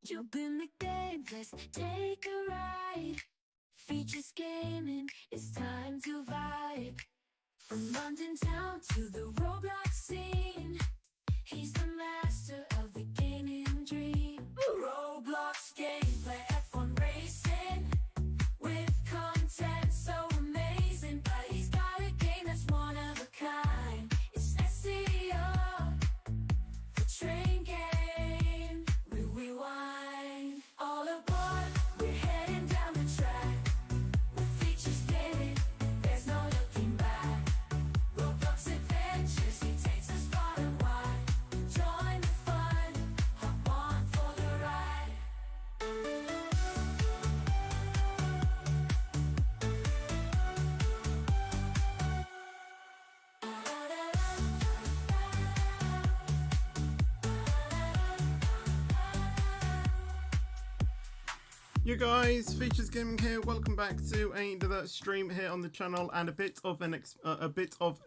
You've been the game, let's take a ride. Features gaming, it's time to vibe. From London town to the Roblox scene, he's the master of the gaming dream. Roblox gameplay, F1 racing, with content so amazing. But he's got a game that's one of a kind. It's SEO, the train game. We rewind. All aboard, we're heading down the track. With features gaming, there's no looking back. Roblox adventures, he takes us far and wide. Join the fun, hop on for the ride. You guys, Features Gaming here. Welcome back to another stream here on the channel, and a bit of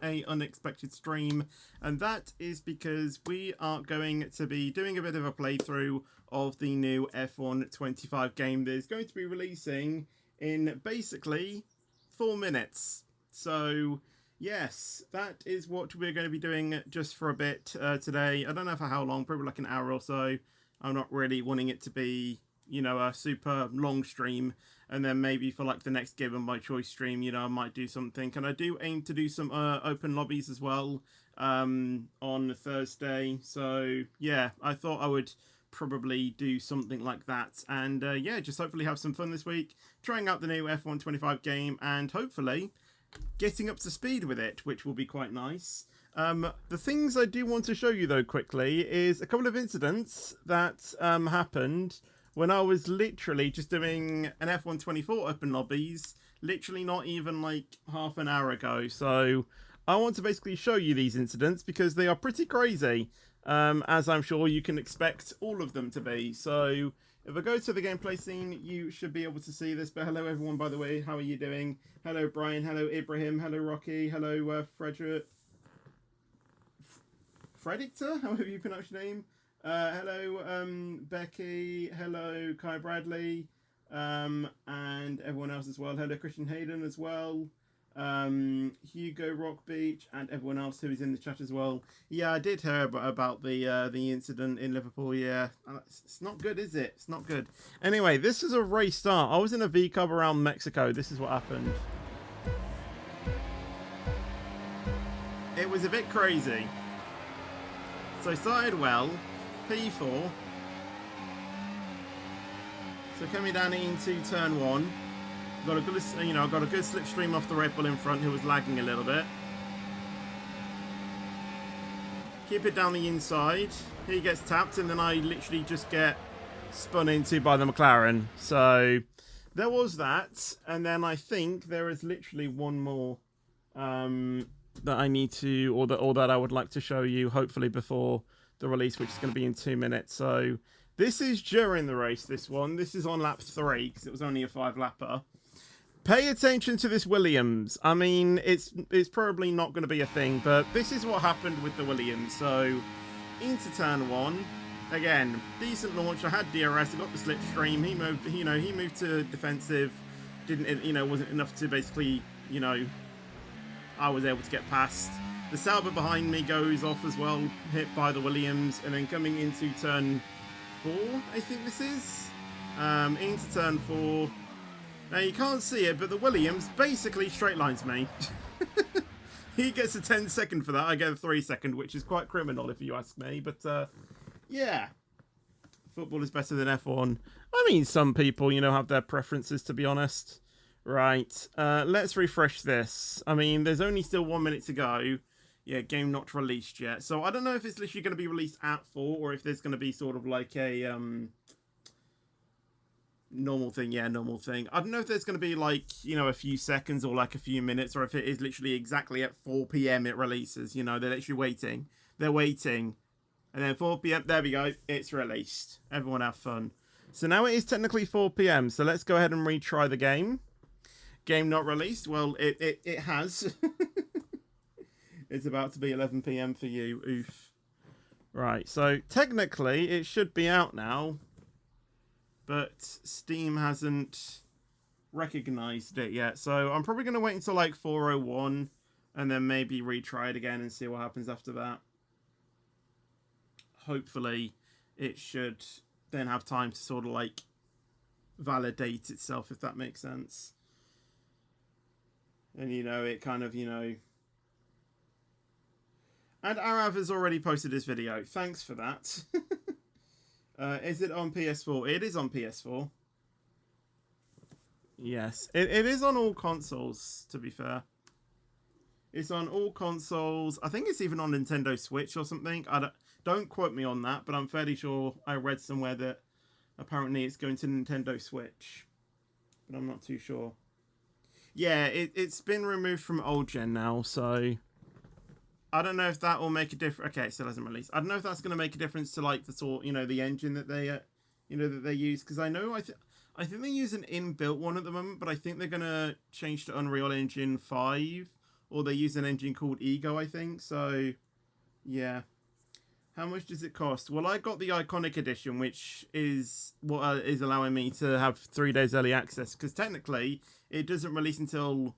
a unexpected stream, and that is because we are going to be doing a bit of a playthrough of the new F1 25 game that is going to be releasing in basically 4 minutes. So yes, that is what we're going to be doing just for a bit today. I don't know for how long, probably like an hour or so. I'm not really wanting it to be, you know, a super long stream, and then maybe for like the next Given by Choice stream, you know, I might do something. And I do aim to do some open lobbies as well on Thursday. So yeah, I thought I would probably do something like that, and yeah, just hopefully have some fun this week trying out the new F1 25 game, and hopefully getting up to speed with it, which will be quite nice. The things I do want to show you though quickly is a couple of incidents that happened when I was literally just doing an F1 24 open lobbies, literally not even like half an hour ago. So I want to basically show you these incidents because they are pretty crazy, as I'm sure you can expect all of them to be. So if I go to the gameplay scene, you should be able to see this. But hello everyone, by the way, how are you doing? Hello Brian, hello Ibrahim, hello Rocky, hello Frederick. Fredictor, however you pronounce your name. Hello, Becky. Hello, Kai Bradley, and everyone else as well. Hello, Christian Hayden as well. Hugo Rock Beach, and everyone else who is in the chat as well. Yeah, I did hear about the incident in Liverpool. Yeah, it's not good, is it? It's not good. Anyway, this is a race start. I was in a V Cub around Mexico. This is what happened. It was a bit crazy. So I started well. P4. So coming down into turn 1, got a good, I got a good slipstream off the Red Bull in front, who was lagging a little bit. Keep it down the inside. He gets tapped, and then I literally just get spun into by the McLaren. So there was that, and then I think there is literally one more that I need to, or that I would like to show you, hopefully before the release, which is going to be in 2 minutes. So this is during the race, this one. This is on lap 3, because it was only a 5-lapper. Pay attention to this Williams. I mean, it's probably not going to be a thing, but this is what happened with the Williams. So into turn 1. Again, decent launch. I had DRS, I got the slipstream. He moved, he moved to defensive. Didn't, wasn't enough to basically, I was able to get past. The Sauber behind me goes off as well, hit by the Williams, and then coming into turn 4, I think this is, into turn 4. Now you can't see it, but the Williams basically straight lines me. He gets a 10-second for that, I get a 3-second, which is quite criminal if you ask me, but yeah. Football is better than F1. I mean, some people, have their preferences, to be honest. Right, let's refresh this. I mean, there's only still 1 minute to go. Yeah, game not released yet. So I don't know if it's literally going to be released at 4, or if there's going to be sort of like a normal thing. Yeah, normal thing. I don't know if there's going to be like, a few seconds or like a few minutes, or if it is literally exactly at 4 p.m. it releases. They're literally waiting. They're waiting. And then 4 p.m, there we go. It's released. Everyone have fun. So now it is technically 4 p.m. So let's go ahead and retry the game. Game not released. Well, it has. It's about to be 11 p.m. for you. Oof. Right, so technically it should be out now. but Steam hasn't recognized it yet. So I'm probably going to wait until like 401 and then maybe retry it again and see what happens after that. Hopefully it should then have time to sort of like validate itself, if that makes sense. And you know, it kind of, you know. And Arav has already posted his video. Thanks for that. Is it on PS4? It is on PS4. Yes, it is on all consoles, to be fair. It's on all consoles. I think it's even on Nintendo Switch or something. Don't quote me on that, but I'm fairly sure I read somewhere that apparently it's going to Nintendo Switch. But I'm not too sure. Yeah, it's been removed from old gen now, so I don't know if that will make a difference. Okay, it still hasn't released. I don't know if that's going to make a difference to like the sort, you know, the engine that they, that they use. Because I know I think they use an inbuilt one at the moment, but I think they're going to change to Unreal Engine 5, or they use an engine called Ego, I think. So, yeah. How much does it cost? Well, I got the Iconic Edition, which is what is allowing me to have 3 days early access, because technically it doesn't release until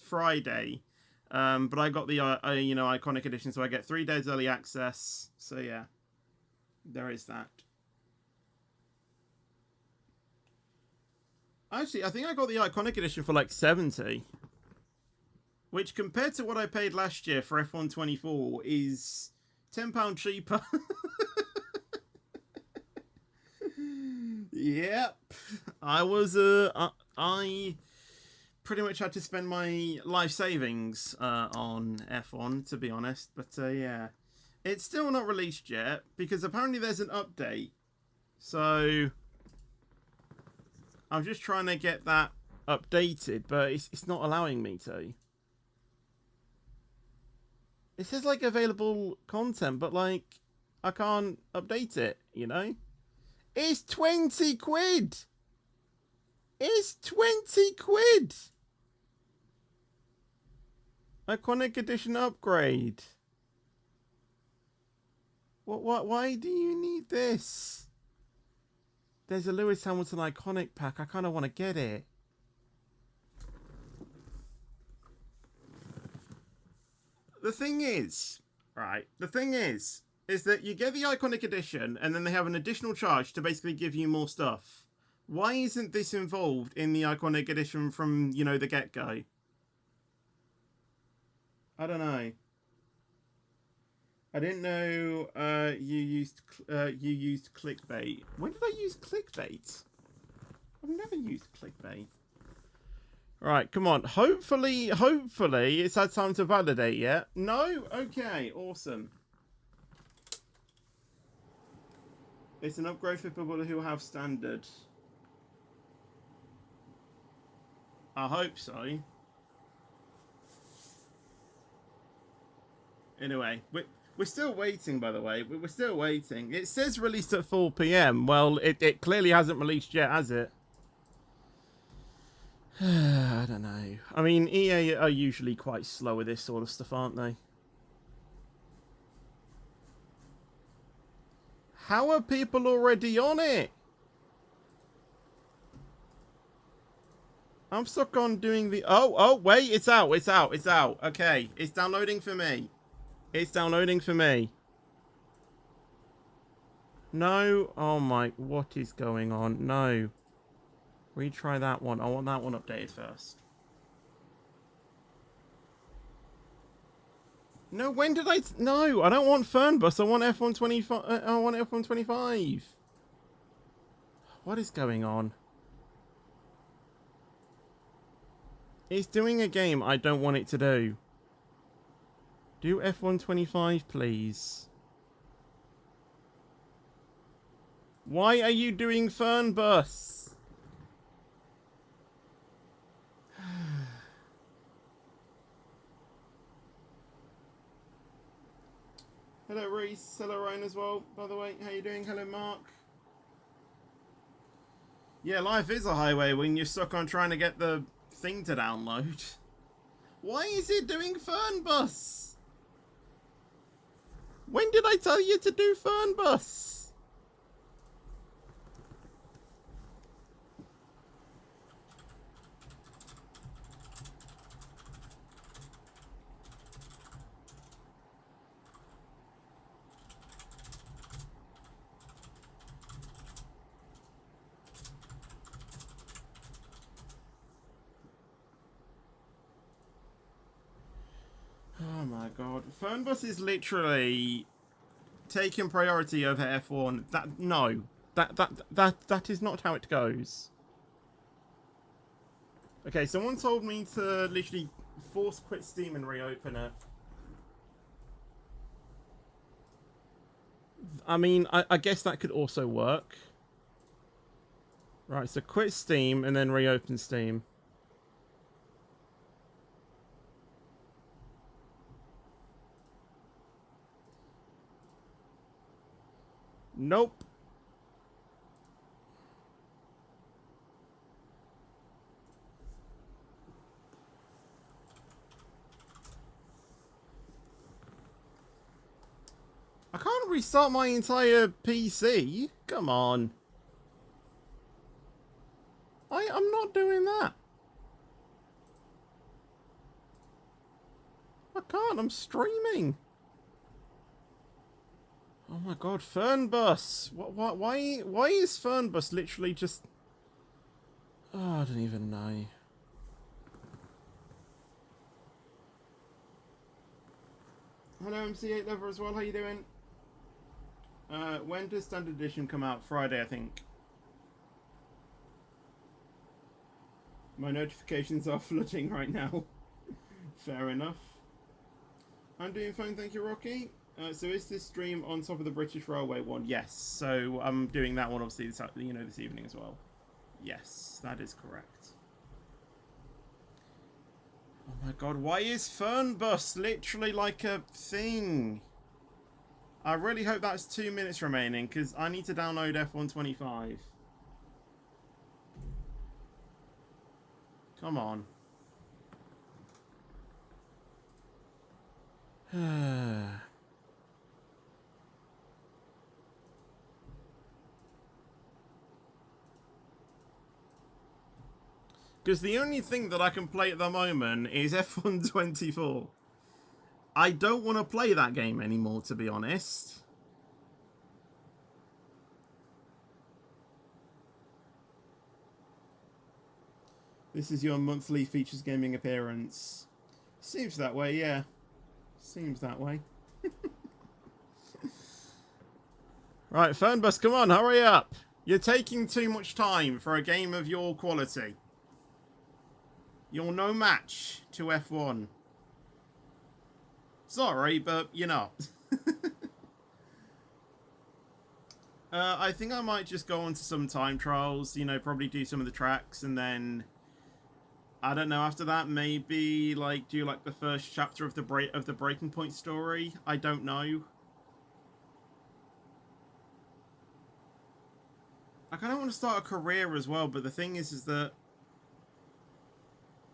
Friday. But I got the Iconic Edition, so I get 3 days early access. So yeah, there is that. Actually, I think I got the Iconic Edition for like 70, which compared to what I paid last year for F124 is £10 cheaper. Yep, I pretty much had to spend my life savings on F1, to be honest. But yeah, it's still not released yet because apparently there's an update. So I'm just trying to get that updated, but it's not allowing me to. It says like available content, but like I can't update it, you know? It's 20 quid! It's 20 quid! Iconic Edition upgrade. What? Why do you need this? There's a Lewis Hamilton Iconic pack. I kind of want to get it. The thing is, right, is that you get the Iconic Edition and then they have an additional charge to basically give you more stuff. Why isn't this involved in the Iconic Edition from, you know, the get-go? I don't know. I didn't know you used clickbait. When did I use clickbait? I've never used clickbait. Right, come on. Hopefully it's had time to validate yet. No? Okay, awesome. It's an upgrade for people who have standard. I hope so. Anyway, we're still waiting, by the way. We're still waiting. It says released at 4 PM. Well, it clearly hasn't released yet, has it? I don't know. I mean, EA are usually quite slow with this sort of stuff, aren't they? How are people already on it? I'm stuck on doing the... Oh, wait, it's out. Okay, it's downloading for me. No, oh my, what is going on? No. Retry that one. I want that one updated first. No, when did I... No, I don't want Fernbus. I want F125. I want F125. What is going on? It's doing a game I don't want it to do. Do F125, please. Why are you doing Fernbus? Hello Reese, hello Ryan as well, by the way. How you doing? Hello Mark. Yeah, life is a highway when you're stuck on trying to get the thing to download. Why is it doing Fernbus? When did I tell you to do Fernbus? my god. Fernbus is literally taking priority over F1. That is not how it goes. Okay, someone told me to literally force quit Steam and reopen it. I mean, I guess that could also work. Right, so quit Steam and then reopen Steam. Nope. I can't restart my entire PC. Come on. I'm not doing that. I can't. I'm streaming. Oh my god, Fernbus. Why is Fernbus literally just... Oh, I don't even know. Hello, MC8 Lover as well. How you doing? When does Standard Edition come out? Friday, I think. My notifications are flooding right now. Fair enough. I'm doing fine, thank you, Rocky. So is this stream on top of the British Railway one? Yes. So I'm doing that one obviously this evening as well. Yes, that is correct. Oh my god, why is Fernbus literally like a thing? I really hope that's 2 minutes remaining because I need to download F125. Come on. Because the only thing that I can play at the moment is F124. I don't want to play that game anymore, to be honest. This is your monthly Features Gaming appearance. Seems that way, yeah. Seems that way. Right, Fernbus, come on, hurry up. You're taking too much time for a game of your quality. You're no match to F1. Sorry, but you're not. I think I might just go on to some time trials, you know, probably do some of the tracks, and then I don't know, after that maybe like do like the first chapter of the Breaking Point story. I don't know. I kind of want to start a career as well, but the thing is that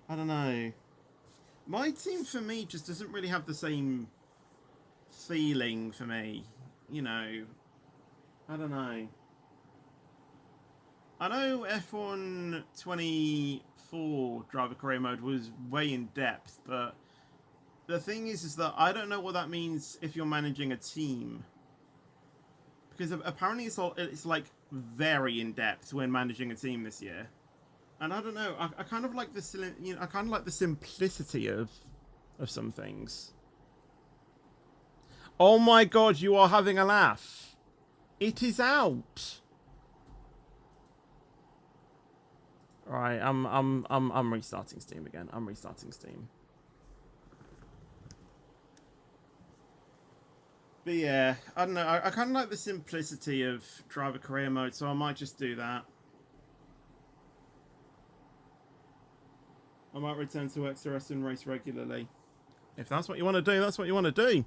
I don't know. My team for me just doesn't really have the same feeling for me, you know. I don't know. I know F1 24 driver career mode was way in depth, but the thing is that I don't know what that means if you're managing a team, because apparently it's like very in depth when managing a team this year, and I don't know. I kind of like the I kind of like the simplicity of some things. Oh my god, you are having a laugh. It is out. Right, I'm restarting Steam again. I'm restarting Steam. But yeah, I don't know. I kind of like the simplicity of driver career mode, so I might just do that. I might return to XRS and race regularly. If that's what you want to do, that's what you want to do.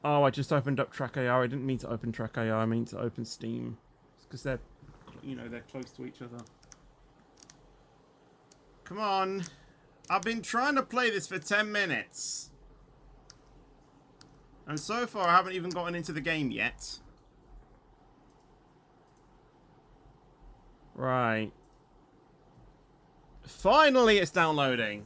Oh, I just opened up Track AR. I didn't mean to open Track AR. I mean to open Steam. Because they're, you know, they're close to each other. Come on. I've been trying to play this for 10 minutes. And so far, I haven't even gotten into the game yet. Right. Finally, it's downloading.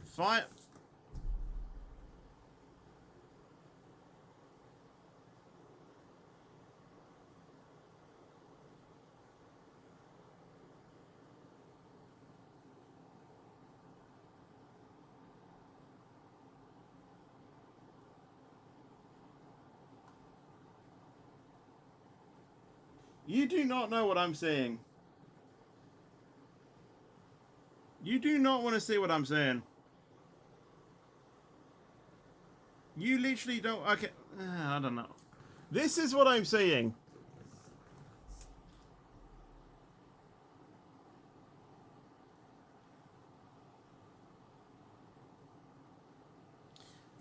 You do not know what I'm saying. You do not want to see what I'm saying. You literally don't... Okay, I don't know. This is what I'm saying.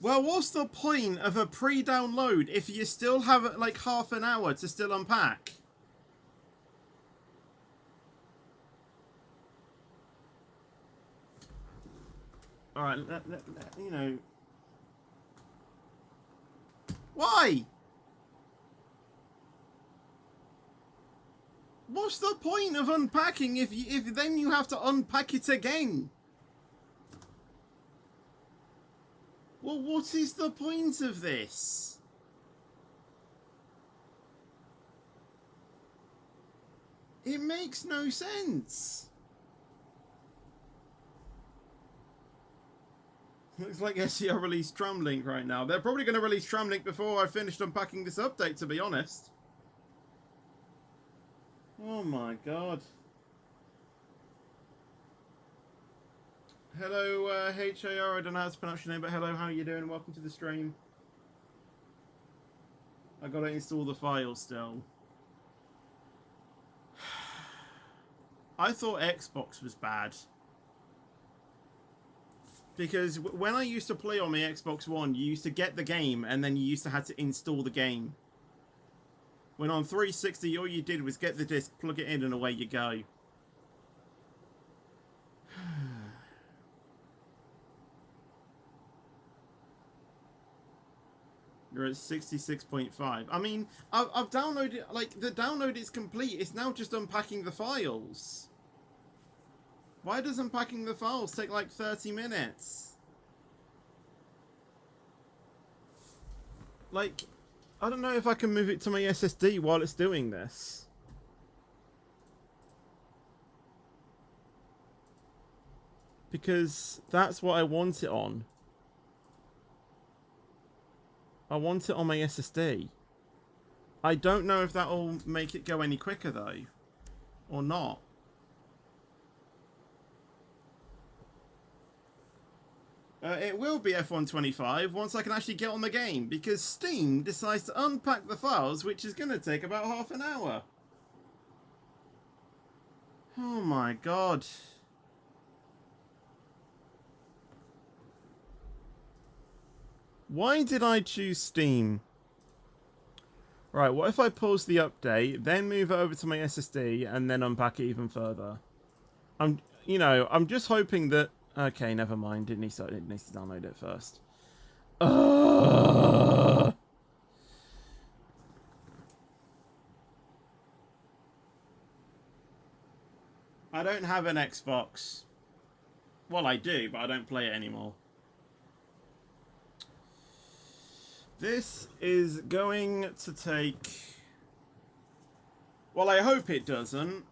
Well, what's the point of a pre-download if you still have like half an hour to still unpack? Alright, you know... Why? What's the point of unpacking if then you have to unpack it again? Well, what is the point of this? It makes no sense. Looks like SEO released Tramlink right now. They're probably going to release Tramlink before I finished unpacking this update, to be honest. Oh my god. Hello, HAR, I don't know how to pronounce your name, but hello, how are you doing? Welcome to the stream. I gotta install the file still. I thought Xbox was bad. Because when I used to play on my Xbox One, you used to get the game and then you used to have to install the game. When on 360, all you did was get the disc, plug it in, and away you go. You're at 66.5. I mean, I've downloaded, like, the download is complete. It's now just unpacking the files. Why does unpacking the files take like 30 minutes? Like, I don't know if I can move it to my SSD while it's doing this. Because that's what I want it on. I want it on my SSD. I don't know if that'll make it go any quicker though. Or not. It will be F125 once I can actually get on the game, because Steam decides to unpack the files, which is going to take about half an hour. Oh my god. Why did I choose Steam? Right, what if I pause the update, then move it over to my SSD, and then unpack it even further? I'm just hoping that... Okay, never mind. It needs to download it first. I don't have an Xbox. Well, I do, but I don't play it anymore. This is going to take... Well, I hope it doesn't.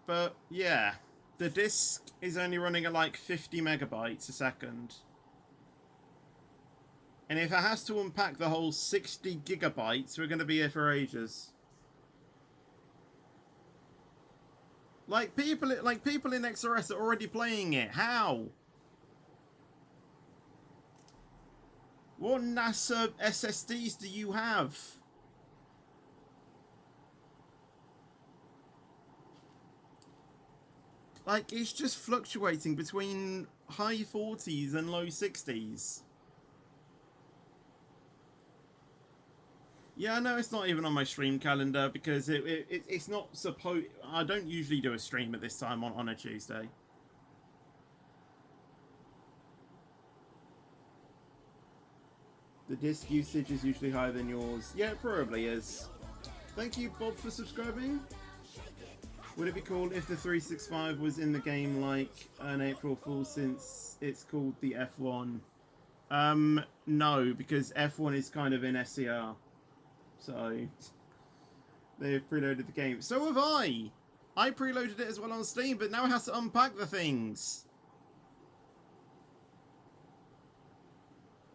But, yeah. The disk is only running at like 50 megabytes a second. And if it has to unpack the whole 60 gigabytes, we're going to be here for ages. Like people in XRS are already playing it. How? What NASA SSDs do you have? Like, it's just fluctuating between high 40s and low 60s. Yeah, no, it's not even on my stream calendar because it's not supposed... I don't usually do a stream at this time on a Tuesday. The disk usage is usually higher than yours. Yeah, it probably is. Thank you, Bob, for subscribing. Would it be cool if the 365 was in the game like an April Fool since it's called the F1? No, because F1 is kind of in SCR. So, they've preloaded the game. So have I! I preloaded it as well on Steam, but now it has to unpack the things.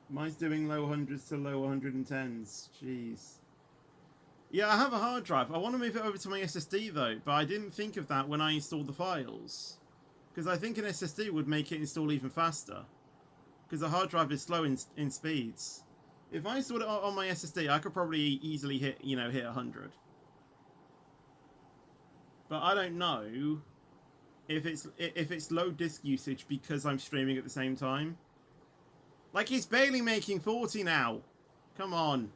Mine's doing low hundreds to low 110s. Jeez. Yeah, I have a hard drive. I want to move it over to my SSD though, but I didn't think of that when I installed the files. Because I think an SSD would make it install even faster. Because the hard drive is slow in speeds. If I installed it on my SSD, I could probably easily hit 100. But I don't know if it's low disk usage because I'm streaming at the same time. Like, it's barely making 40 now. Come on.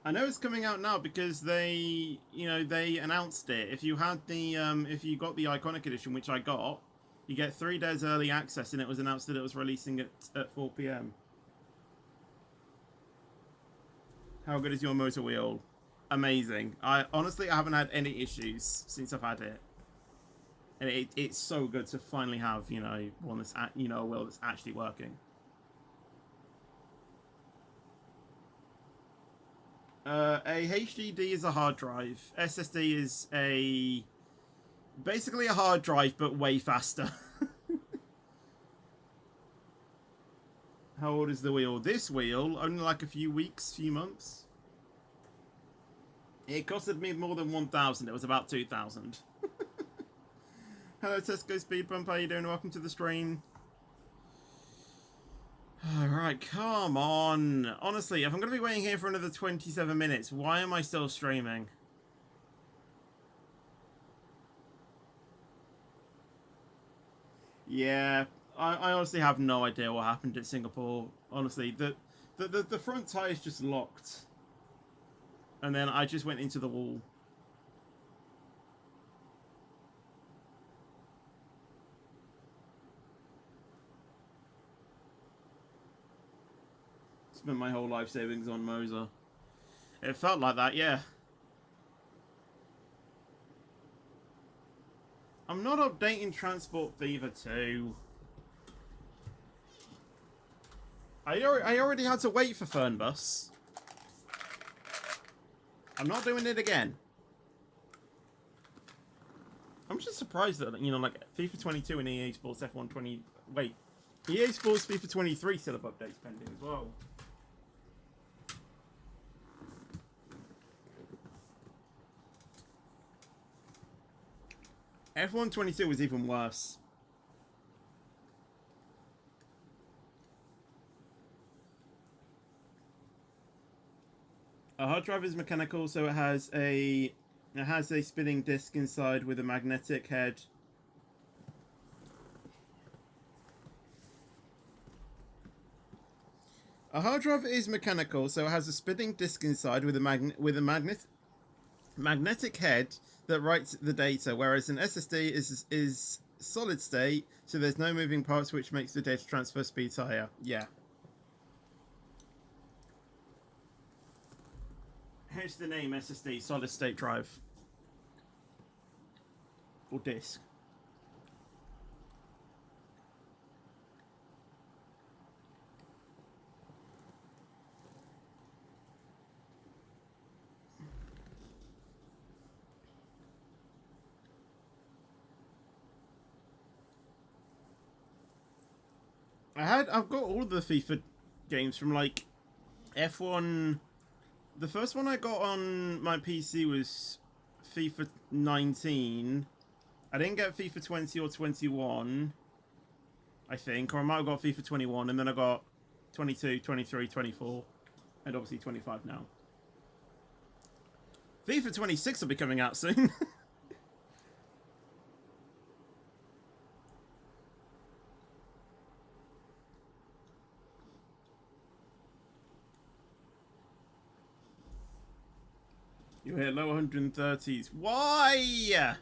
I know it's coming out now because they announced it. If you had the if you got the Iconic Edition, which I got, you get 3 days early access, and it was announced that it was releasing at 4 p.m. How good is your motor wheel? Amazing. I haven't had any issues since I've had it, and it's so good to finally have one that's a wheel that's actually working. A HDD is a hard drive. SSD is basically a hard drive, but way faster. How old is the wheel? This wheel, only like a few weeks, few months. It costed me more than 1,000. It was about 2,000. Hello, Tesco Speed Bump. How you doing? Welcome to the stream. Alright, come on. Honestly, if I'm going to be waiting here for another 27 minutes, why am I still streaming? Yeah, I honestly have no idea what happened at Singapore. Honestly, the front tyre's just locked. And then I just went into the wall. Spent my whole life savings on Moser. It felt like that, yeah. I'm not updating Transport Fever 2. I already had to wait for Fernbus. I'm not doing it again. I'm just surprised that, like FIFA 22 and EA Sports F1 20... Wait. EA Sports FIFA 23 still have updates pending as well. F1 22 was even worse. A hard drive is mechanical, so it has a spinning disc inside with a magnetic head. A hard drive is mechanical, so it has a spinning disc inside with a magnetic head that writes the data, whereas an SSD is solid state, so there's no moving parts, which makes the data transfer speeds higher. Yeah. Here's the name SSD, solid state drive. Or disk. I've got all the FIFA games from like F1. The first one I got on my PC was FIFA 19. I didn't get FIFA 20 or 21, I think, or I might have got FIFA 21, and then I got 22, 23, 24, and obviously 25 now. FIFA 26 will be coming out soon. You hit low 130s. Why?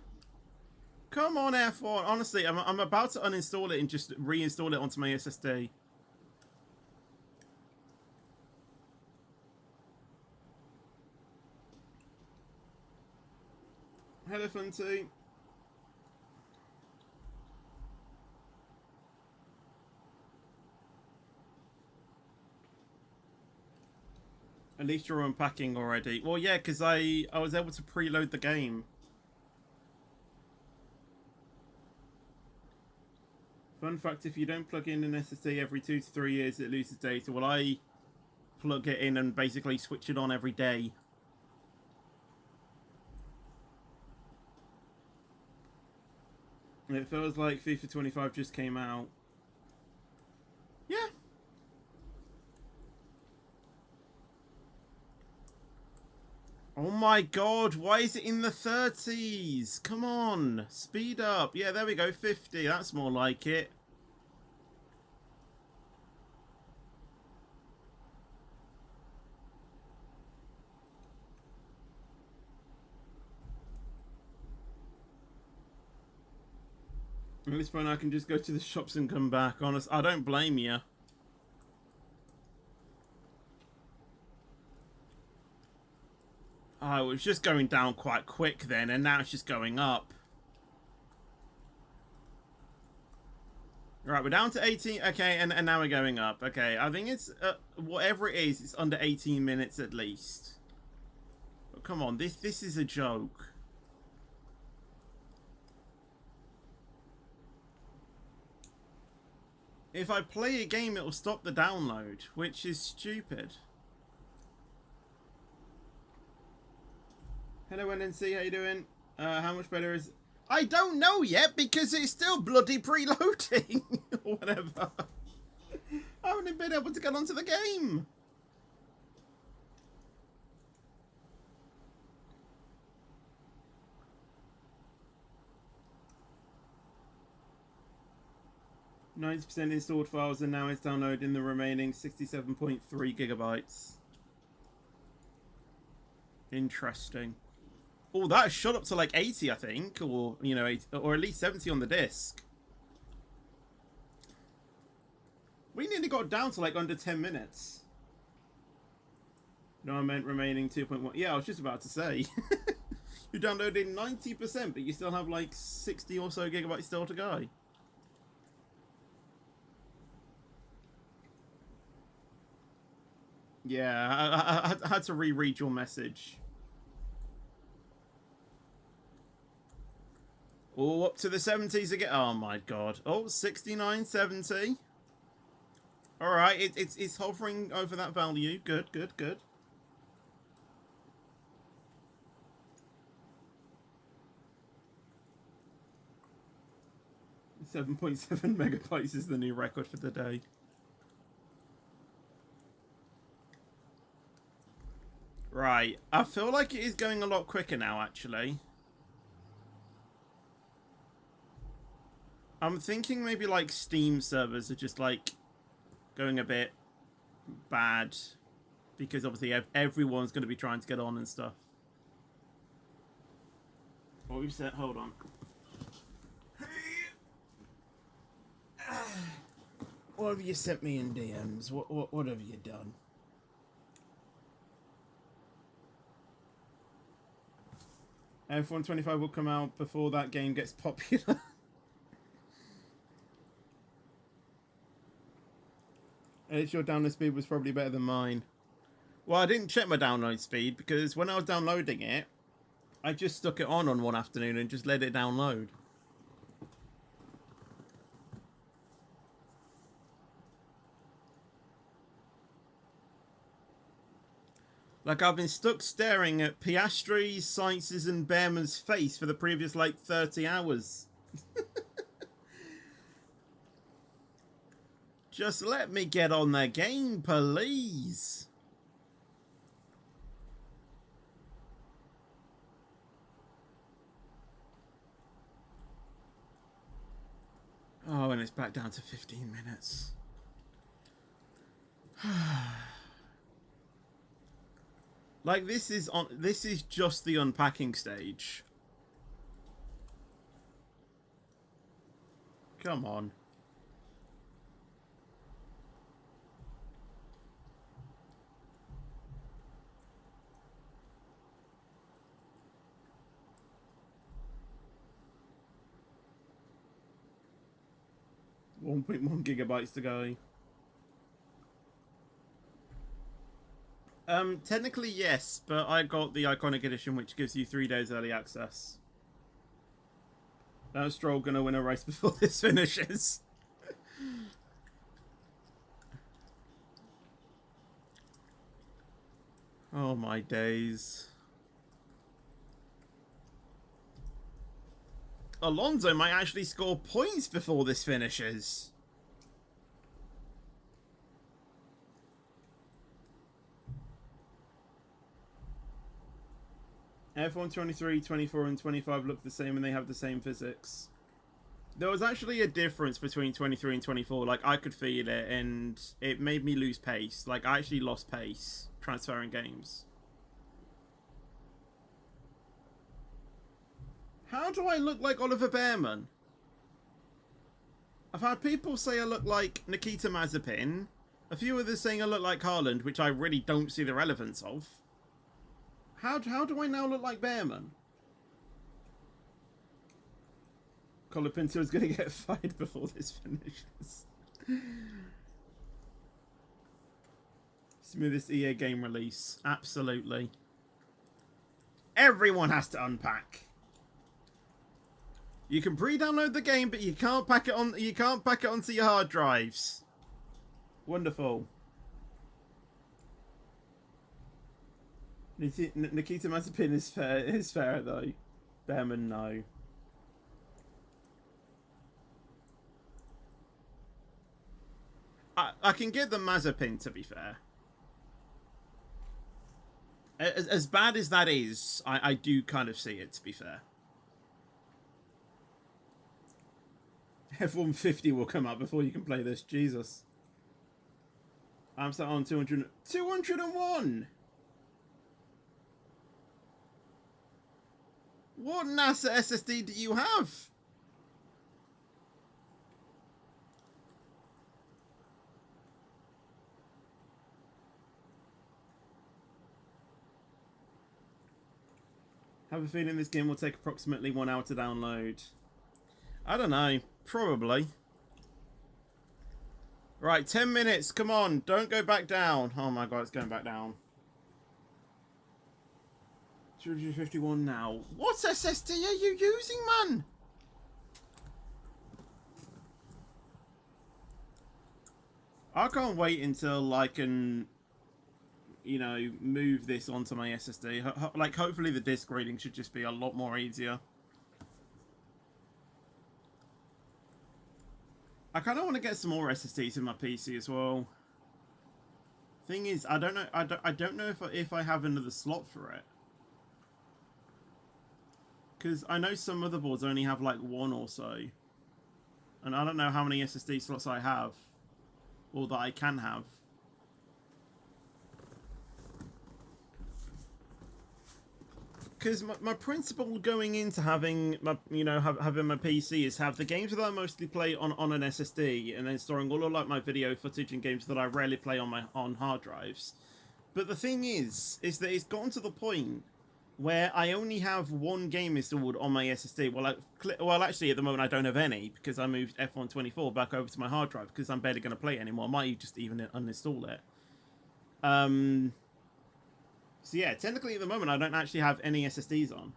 Come on, F1. Honestly, I'm about to uninstall it and just reinstall it onto my SSD. Hello, Flinty. At least you're unpacking already. Well, yeah, because I was able to preload the game. Fun fact, if you don't plug in an SSD every 2 to 3 years, it loses data. Well, I plug it in and basically switch it on every day. It feels like FIFA 25 just came out. Yeah. Oh my god, why is it in the 30s? Come on, speed up. Yeah, there we go, 50. That's more like it. At this point, I can just go to the shops and come back. Honest, I don't blame you. Oh, it was just going down quite quick then, and now it's just going up. Right, we're down to 18. Okay, and now we're going up. Okay, I think it's whatever it is, it's under 18 minutes at least. But come on, this is a joke. If I play a game, it will stop the download, which is stupid. Hello, NNC, how you doing? How much better is... I don't know yet, because it's still bloody preloading. Or whatever. I haven't been able to get onto the game. %, installed files, and now it's downloading the remaining 67.3 gigabytes. Interesting. Oh, that shot up to like 80, I think, or you know, 80, or at least 70 on the disc. We nearly got down to like under 10 minutes. No, I meant remaining 2.1. Yeah, I was just about to say. You downloaded 90%, but you still have like 60 or so gigabytes still to go. Yeah, I had to reread your message. Oh, up to the 70s again. Oh my god. Oh, 69, 70. Alright, it's hovering over that value. Good, good, good. .7 megabytes is the new record for the day. Right, I feel like it is going a lot quicker now, actually. I'm thinking maybe like Steam servers are just like going a bit bad because obviously everyone's going to be trying to get on and stuff. What we've said, hold on. What have you sent me in DMs? What have you done? F1 25 will come out before that game gets popular. Your download speed was probably better than mine. Well, I didn't check my download speed because when I was downloading it, I just stuck it on one afternoon and just let it download. Like, I've been stuck staring at Piastri's, Sainz's and Behrman's face for the previous, like, 30 hours. Just let me get on the game, please. Oh, and it's back down to 15 minutes. Like, this is just the unpacking stage. Come on. .1 gigabytes to go. Technically yes, but I got the Iconic Edition, which gives you 3 days early access. Now Stroll gonna win a race before this finishes. Oh my days. Alonso might actually score points before this finishes. F1 23, 24 and 25 look the same and they have the same physics. There was actually a difference between 23 and 24. Like, I could feel it and it made me lose pace. Like, I actually lost pace transferring games. How do I look like Oliver Bearman? I've had people say I look like Nikita Mazepin. A few others saying I look like Haaland, which I really don't see the relevance of. How do I now look like Bearman? Colapinto is going to get fired before this finishes. Smoothest EA game release. Absolutely. Everyone has to unpack. You can pre-download the game, but you can't pack it on. You can't pack it onto your hard drives. Wonderful. Nikita Mazepin is fair. Is fair though. Bearman, no. I can give them Mazepin, to be fair. As bad as that is, I do kind of see it, to be fair. F-150 will come up before you can play this. Jesus. I'm sat on 200... 201! What NASA SSD do you have? Have a feeling this game will take approximately 1 hour to download. I don't know. Probably. Right, 10 minutes. Come on. Don't go back down. Oh my god, it's going back down. 251 now. What SSD are you using, man? I can't wait until I can, you know, move this onto my SSD. Like, hopefully the disk reading should just be a lot more easier. I kind of want to get some more SSDs in my PC as well. Thing is, I don't know. I don't know if I have another slot for it. Because I know some motherboards only have like one or so. And I don't know how many SSD slots I have. Or that I can have. Because my principle going into having my, you know, having my PC is have the games that I mostly play on an SSD. And then storing all of like my video footage and games that I rarely play on hard drives. But the thing is that it's gotten to the point where I only have one game installed on my SSD. Well, actually, at the moment, I don't have any because I moved F1 24 back over to my hard drive because I'm barely going to play it anymore. I might just even uninstall it. So yeah, technically at the moment, I don't actually have any SSDs on.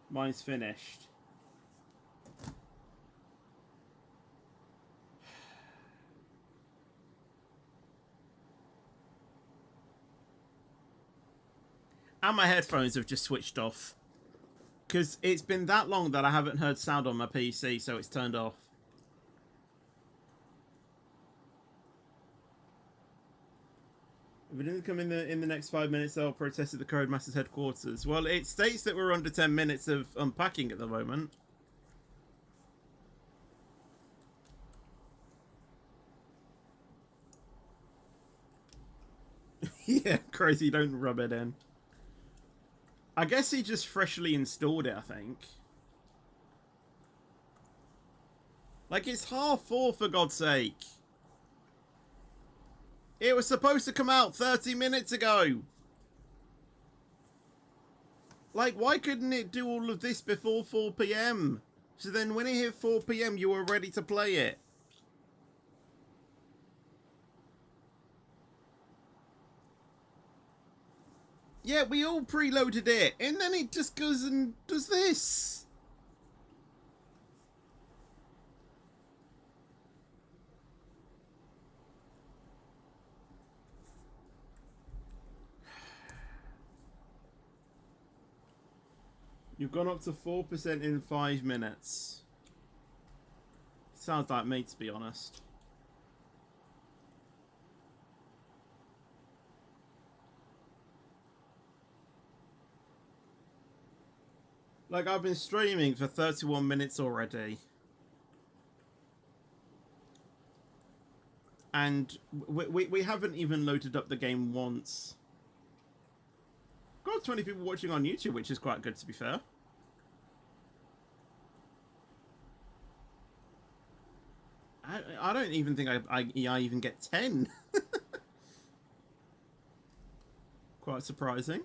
Mine's finished. And my headphones have just switched off. Because it's been that long that I haven't heard sound on my PC, so it's turned off. If it doesn't come in the next 5 minutes, I'll protest at the Codemasters headquarters. Well, it states that we're under 10 minutes of unpacking at the moment. Yeah, crazy, don't rub it in. I guess he just freshly installed it, I think. Like, it's 4:30 for God's sake. It was supposed to come out 30 minutes ago. Like, why couldn't it do all of this before 4 PM? So then when it hit 4 PM, you were ready to play it. Yeah, we all preloaded it, and then it just goes and does this. You've gone up to 4% in 5 minutes. Sounds like me, to be honest. Like, I've been streaming for 31 minutes already. And we haven't even loaded up the game once. Got 20 people watching on YouTube, which is quite good, to be fair. I don't even think I even get 10. Quite surprising.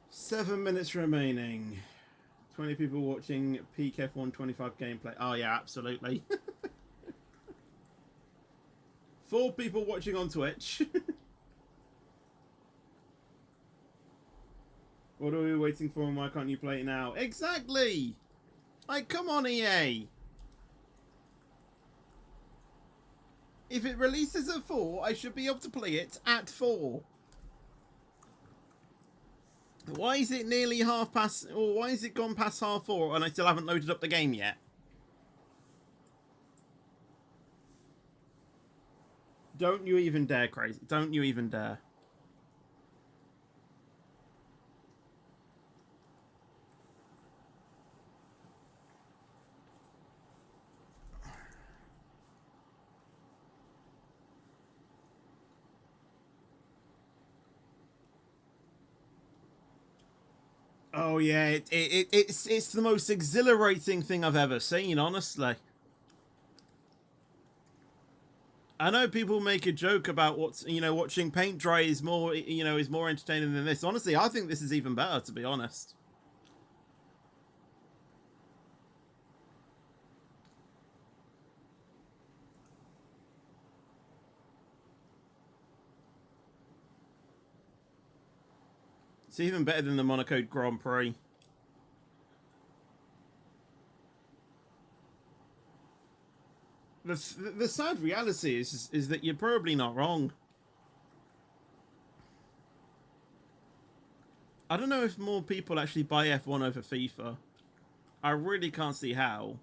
Seven minutes remaining. 20 people watching peak F1 25 gameplay. Oh yeah, absolutely. 4 people watching on Twitch. What are we waiting for and why can't you play it now? Exactly! Like, come on, EA! If it releases at 4, I should be able to play it at 4. Why is it nearly half past, or why is it gone past half 4 and I still haven't loaded up the game yet? Don't you even dare, crazy. Don't you even dare. Oh yeah, it's the most exhilarating thing I've ever seen, honestly. I know people make a joke about what's, you know, watching paint dry is more, you know, is more entertaining than this. Honestly, I think this is even better, to be honest. It's even better than the Monaco Grand Prix. The sad reality is that you're probably not wrong. I don't know if more people actually buy F1 over FIFA. I really can't see how.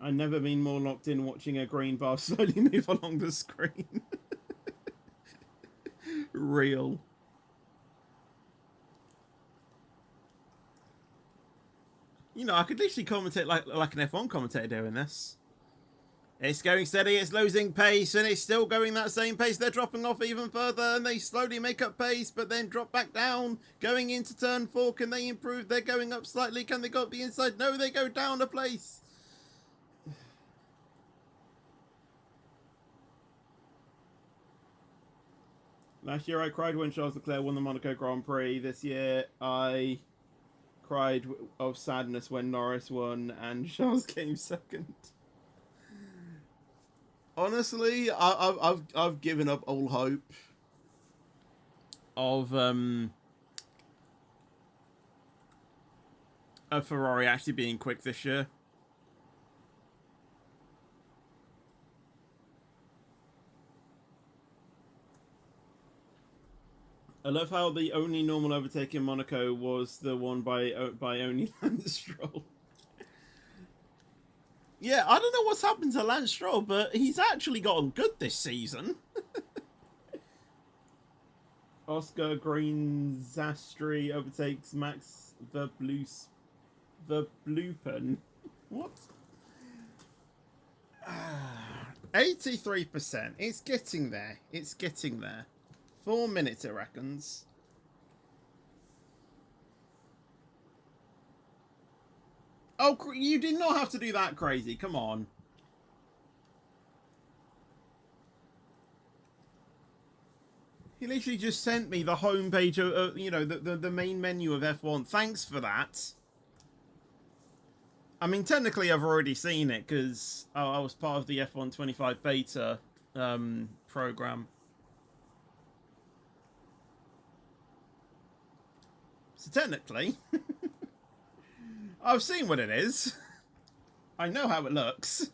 I've never been more locked in watching a green bar slowly move along the screen. Real. You know, I could literally commentate like an F1 commentator doing this. It's going steady, it's losing pace, and it's still going that same pace. They're dropping off even further, and they slowly make up pace, but then drop back down. Going into turn 4, can they improve? They're going up slightly. Can they go up the inside? No, they go down a place. Last year I cried when Charles Leclerc won the Monaco Grand Prix. This year I cried of sadness when Norris won and Charles came second. Honestly, I've given up all hope of a Ferrari actually being quick this year. I love how the only normal overtake in Monaco was the one by only Lance Stroll. Yeah, I don't know what's happened to Lance Stroll, but he's actually gotten good this season. Oscar Green-Zastri overtakes Max Verstappen. What? 83%. It's getting there. It's getting there. 4 minutes, it reckons. Oh, you did not have to do that, crazy. Come on. He literally just sent me the homepage of, you know, the main menu of F1. Thanks for that. I mean, technically, I've already seen it because I was part of the F1 25 beta program. So technically, I've seen what it is. I know how it looks.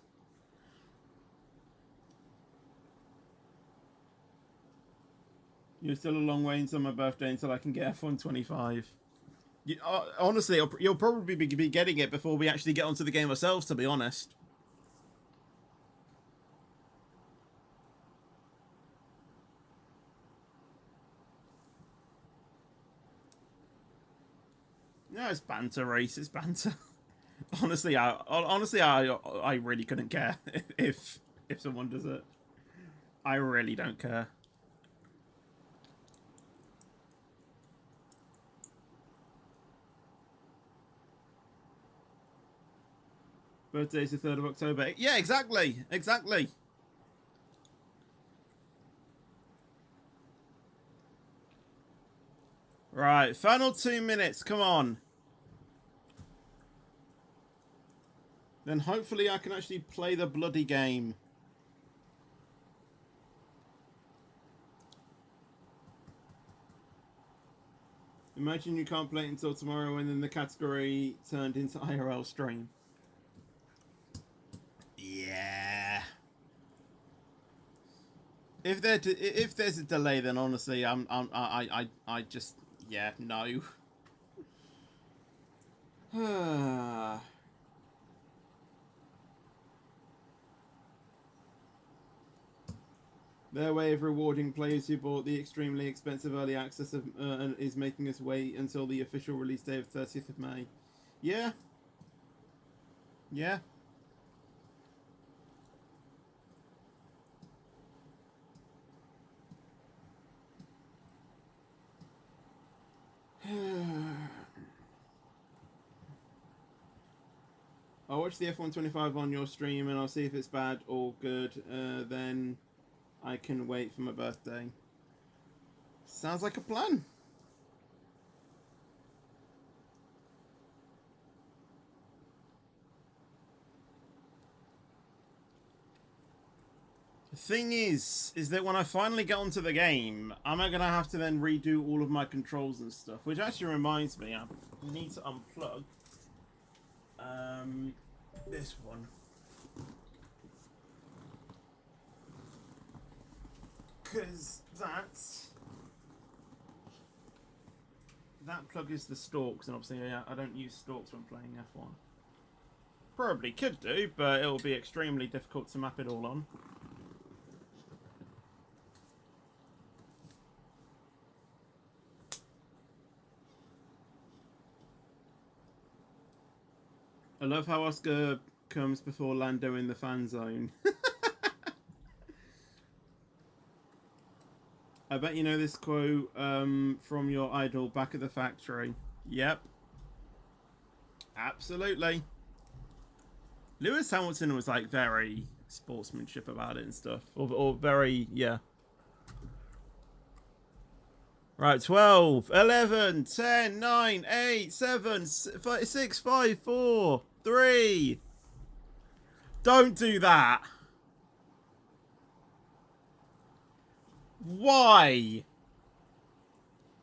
You're still a long way until my birthday until I can get F125. Honestly, you'll probably be getting it before we actually get onto the game ourselves, to be honest. No, it's banter race. It's banter. honestly, I really couldn't care if someone does it. I really don't care. Birthday's the 3rd of October. Yeah, exactly. Exactly. Right, final 2 minutes. Come on. Then hopefully I can actually play the bloody game. Imagine you can't play it until tomorrow and then the category turned into IRL stream. Yeah. If there's a delay, then honestly, I just, yeah, no. Their way of rewarding players who bought the extremely expensive early access is making us wait until the official release day of 30th of May. Yeah. Yeah. I'll watch the F125 on your stream and I'll see if it's bad or good. Then I can wait for my birthday. Sounds like a plan. The thing is that when I finally get onto the game, I'm going to have to then redo all of my controls and stuff. Which actually reminds me, I need to unplug this one. Because that plug is the stalks, and obviously I don't use stalks when playing F1. Probably could do, but it'll be extremely difficult to map it all on. I love how Oscar comes before Lando in the fan zone. I bet you know this quote from your idol back at the factory. Yep. Absolutely. Lewis Hamilton was like very sportsmanship about it and stuff. Or very, yeah. Right, 12, 11, 10, 9, 8, 7, 6, 5, 4, 3. Don't do that. Why?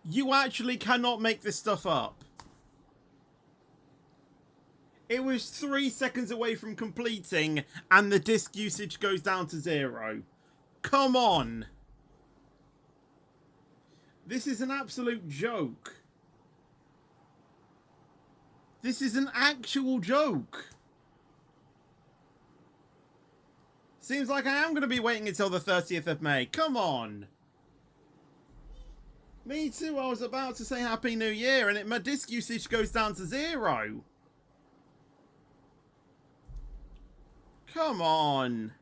You actually cannot make this stuff up. It was 3 seconds away from completing and the disk usage goes down to 0. Come on. This is an absolute joke. This is an actual joke. Seems like I am going to be waiting until the 30th of May. Come on. Me too. I was about to say Happy New Year and my disk usage goes down to 0. Come on.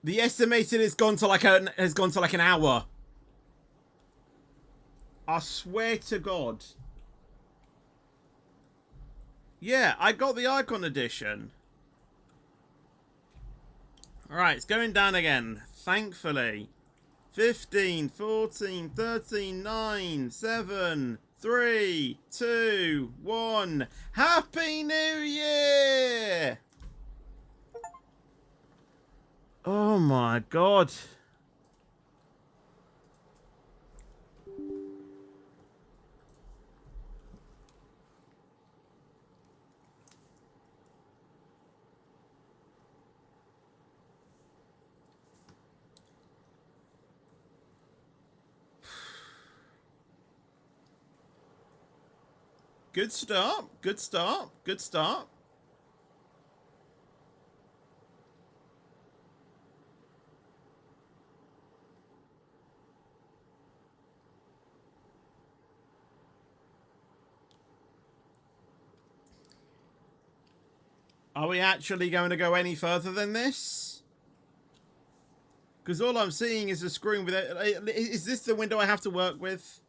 The estimated has gone to like an hour. I swear to God. Yeah, I got the Icon Edition. Alright, it's going down again. Thankfully. 15, 14, 13, 9, 7, 3, 2, 1. Happy New Year! Oh my god. Good start. Good start. Good start. Are we actually going to go any further than this? Because all I'm seeing is a screen with it. Is this the window I have to work with?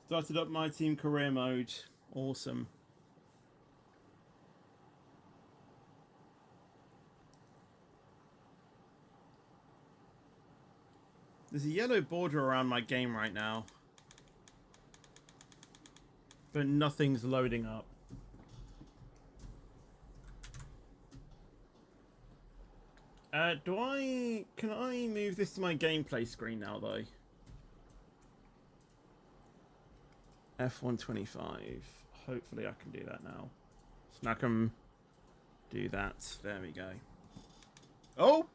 Started up my team career mode. Awesome. There's a yellow border around my game right now. But nothing's loading up. Can I move this to my gameplay screen now though? F125. Hopefully I can do that now. So now I can do that. There we go. Oh!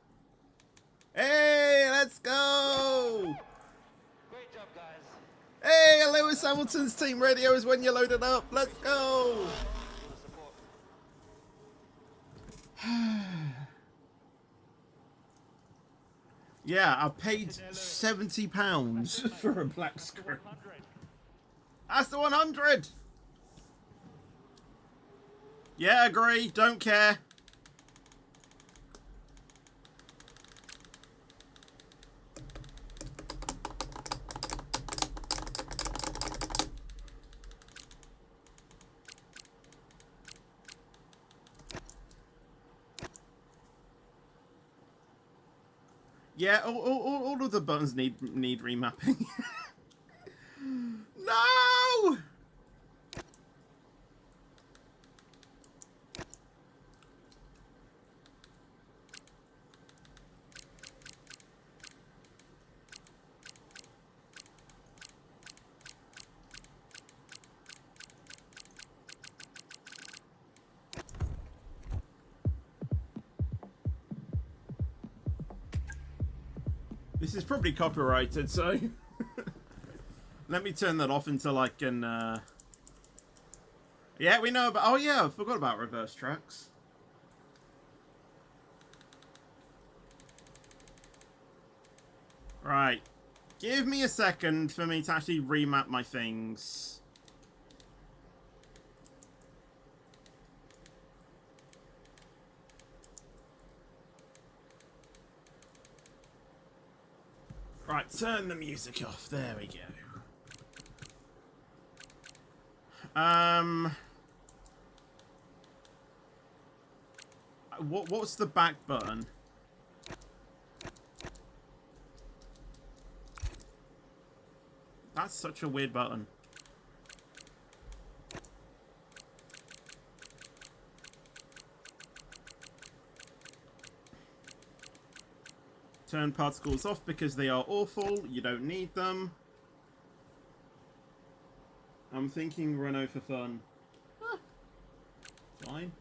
Hey, let's go! Great job, guys. Hey, Lewis Hamilton's team radio is when you load it up. Let's go! Yeah, I paid £70 for a black screen. That's the 100! Yeah, agree. Don't care. Yeah, all of the buttons need remapping. No! This is probably copyrighted, so let me turn that off until I can. Yeah, we know about. Oh yeah, I forgot about reverse tracks. Right, give me a second for me to actually remap my things. Right, turn the music off. There we go. What's the back button? That's such a weird button. Turn particles off because they are awful. You don't need them. I'm thinking Renault for fun. Huh. Fine.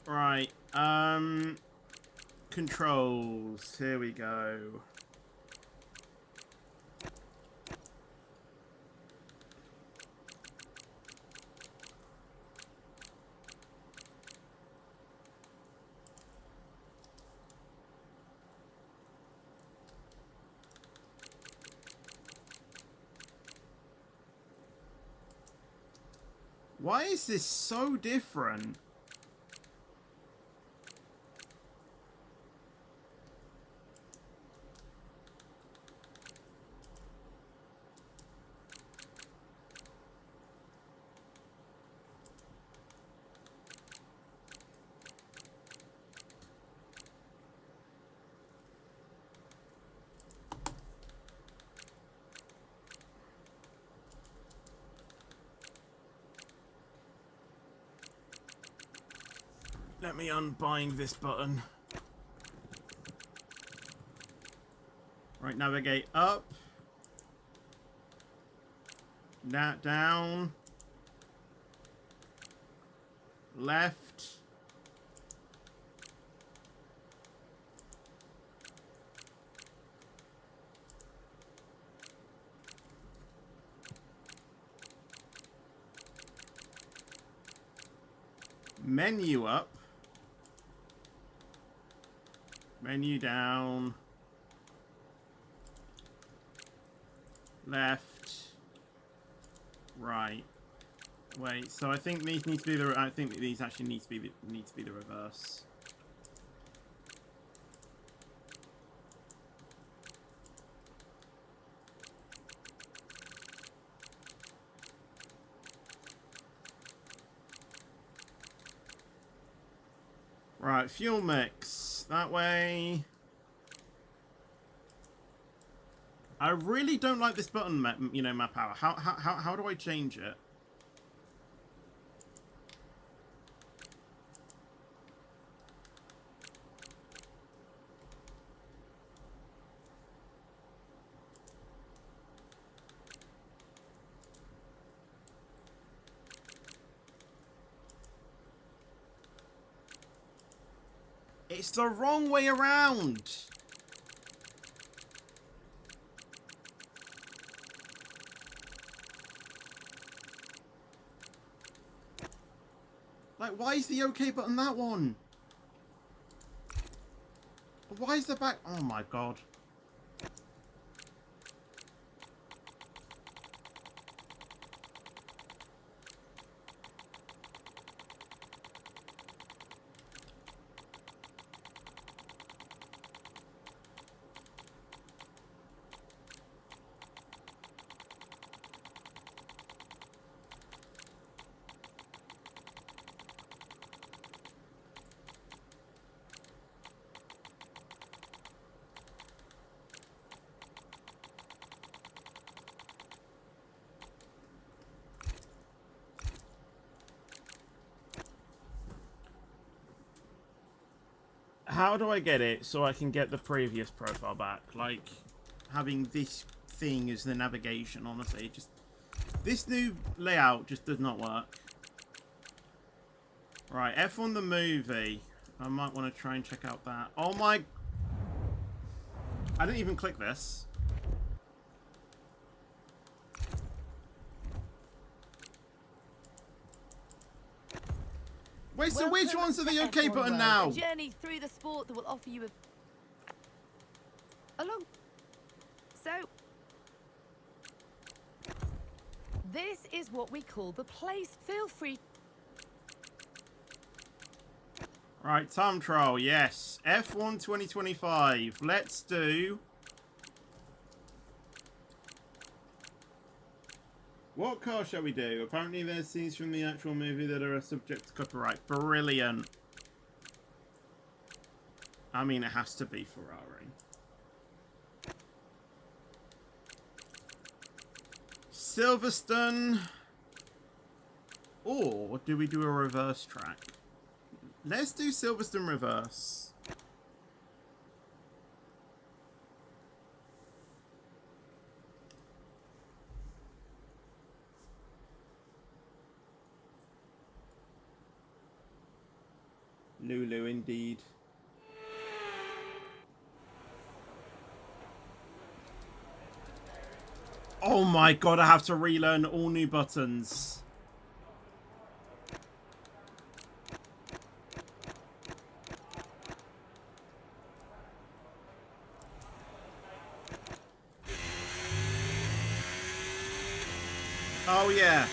Right. Controls. Here we go. Why is this so different? Let me unbind this button. Right, navigate up. That down. Left. Menu up. Menu down. Left. Right. Wait, so I think these need to be the these actually need to be the reverse. Right, fuel mix. That way. I really don't like this button, map power. How do I change it? It's the wrong way around. Like, why is the OK button that one? Why is the back... Oh my god. How do I get it so I can get the previous profile back? Like, having this thing as the navigation, honestly. Just this new layout just does not work. Right, F1 the movie. I might want to try and check out that. Oh my... I didn't even click this. Wait, so which ones are the OK button now? A journey through the sport that will offer you So, this is what we call the place. Feel free. Right, time trial, yes. F1 2025. Let's do... What car shall we do? Apparently there's scenes from the actual movie that are subject to copyright. Brilliant. I mean, it has to be Ferrari. Silverstone. Or do we do a reverse track? Let's do Silverstone reverse. Lulu, indeed. Oh my god, I have to relearn all new buttons. Oh yeah.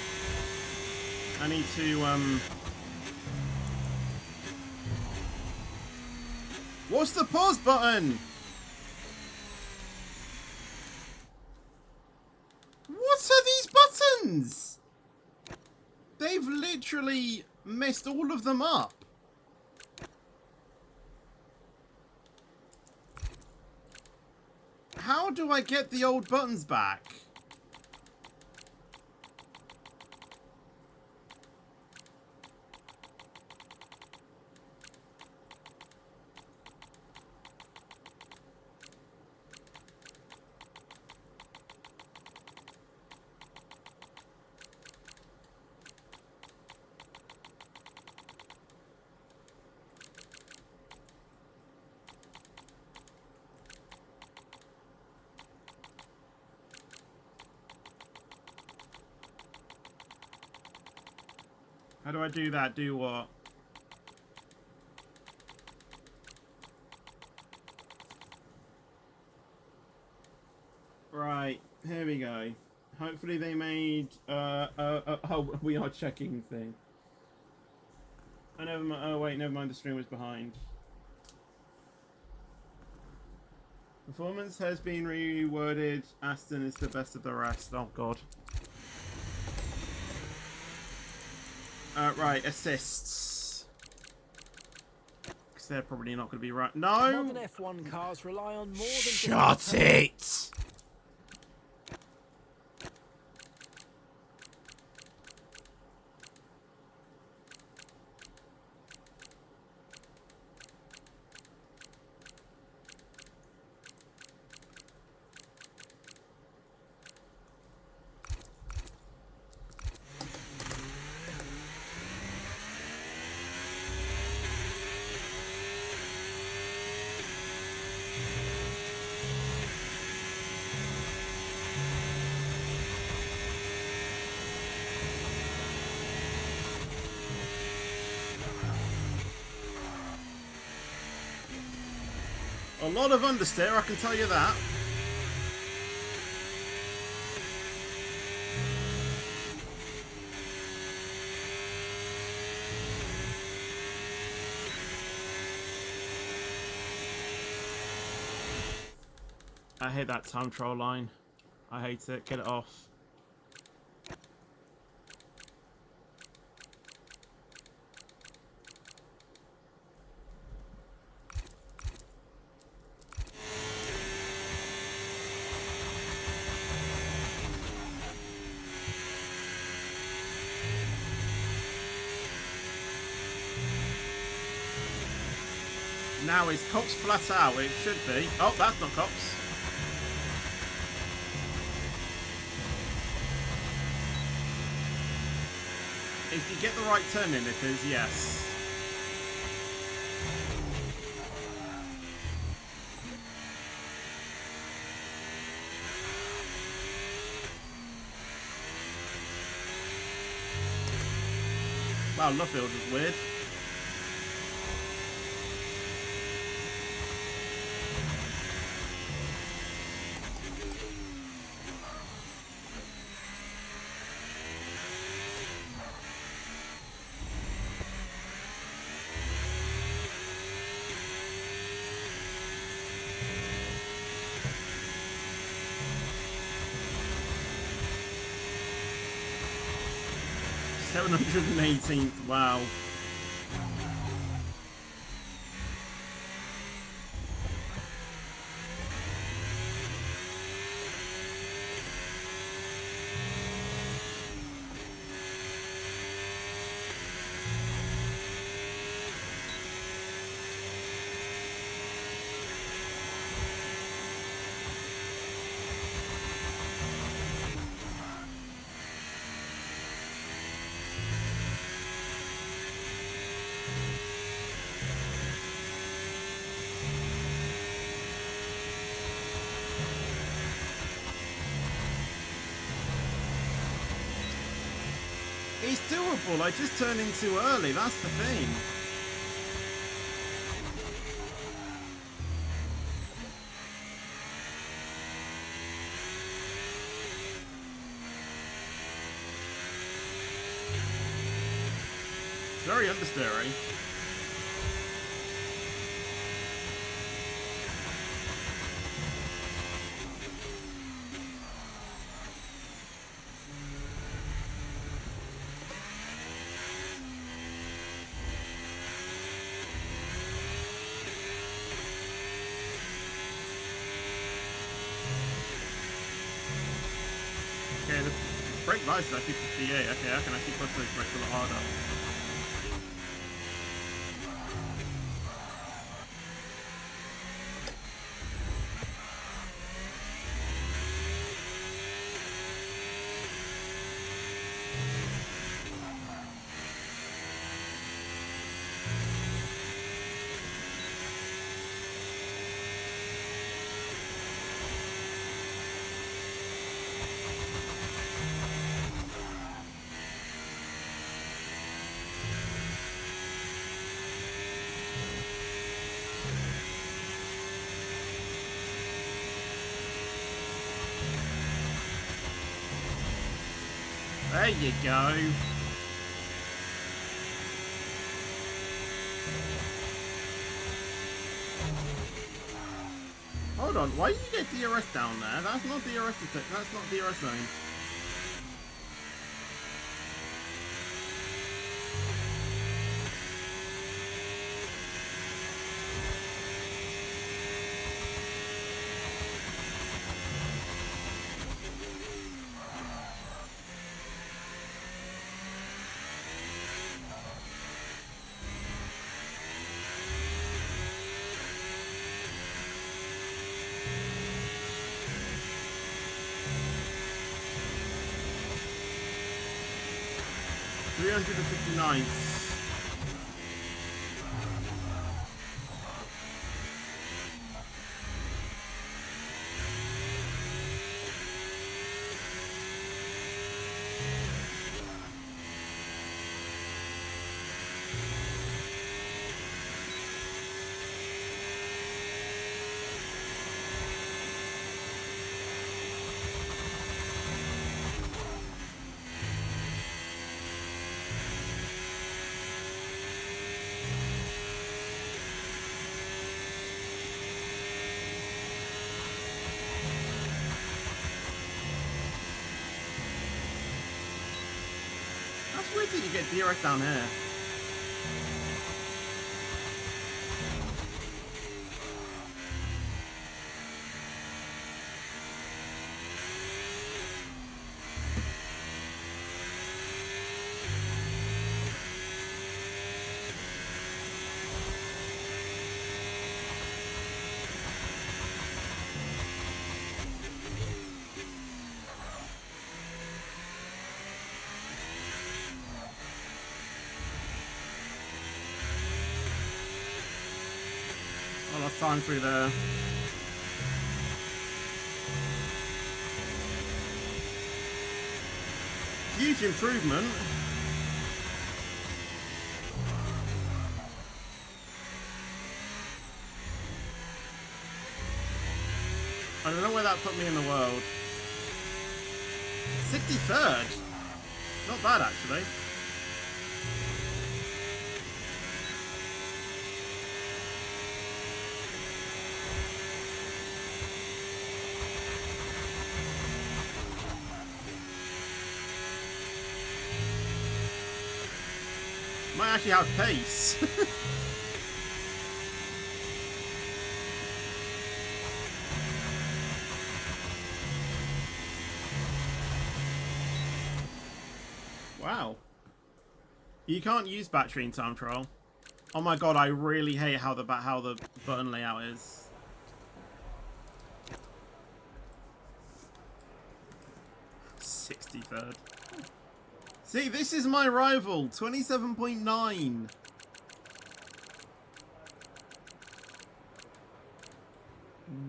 I need to, What's the pause button? What are these buttons? They've literally messed all of them up. How do I get the old buttons back? How do I do that? Do what? Right, here we go. Hopefully they made oh, we are checking thing. Oh, never mind. Oh wait, never mind. The stream was behind. Performance has been reworded. Aston is the best of the rest. Oh god. Right, assists. Because they're probably not going to be right. No! Modern F1 cars rely on more than Shut it! A lot of understeer, I can tell you that. I hate that time trial line. I hate it. Get it off. Now is cops flat out? It should be. Oh, that's not cops. If you get the right turn in, it is, yes. Wow, Luffield was weird. $718th, wow. It's doable, I just turned in too early, that's the thing. very understeery. Okay, the brake lights is actually 58. Okay, I can actually push those brakes a lot harder. There you go. Hold on, why did you get DRS down there? That's not DRS. That's not DRS zone. $359. That's weird that you get DRS down here. I lost time through there. Huge improvement. I don't know where that put me in the world. 63rd? Not bad, actually. Might actually have pace. Wow. You can't use battery in time trial. Oh my god, I really hate how the button layout is. $63rd. See, this is my rival, 27.9.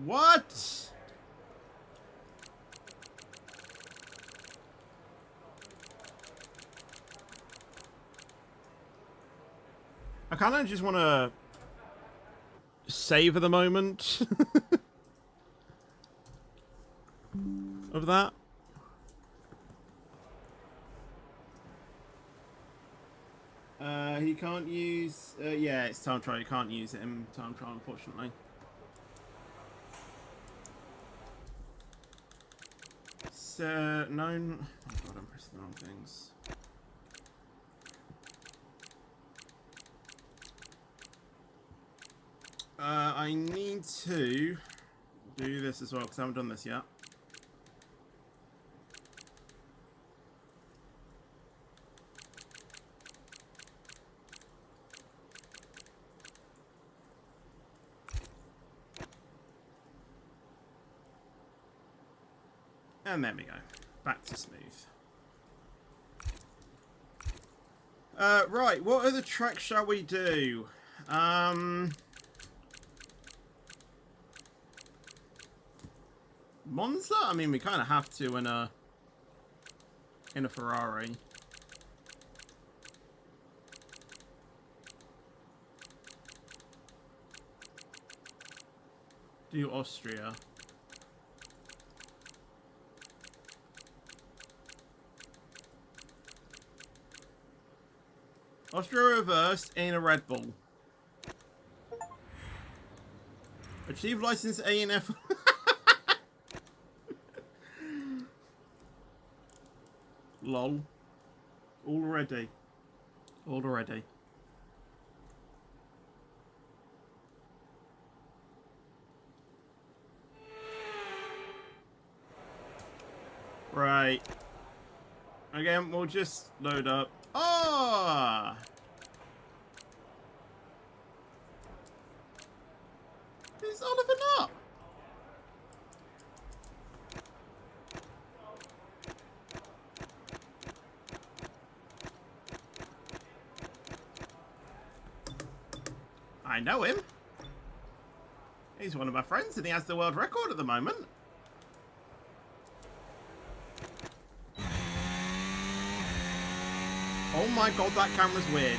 What? I kind of just want to savor the moment of that. He can't use... yeah, it's time trial. You can't use it in time trial, unfortunately. So, no... Oh god, I'm pressing the wrong things. I need to do this as well, because I haven't done this yet. And there we go. Back to smooth. Right, what other tracks shall we do? Monza? I mean, we kind of have to in a Ferrari. Do Austria. Austria reversed in a Red Bull. Achieve license A and F. Lol. Already. Right. Again, we'll just load up. Ah! It's Oliver Nutt. I know him. He's one of my friends and he has the world record at the moment. Oh my god, that camera's weird.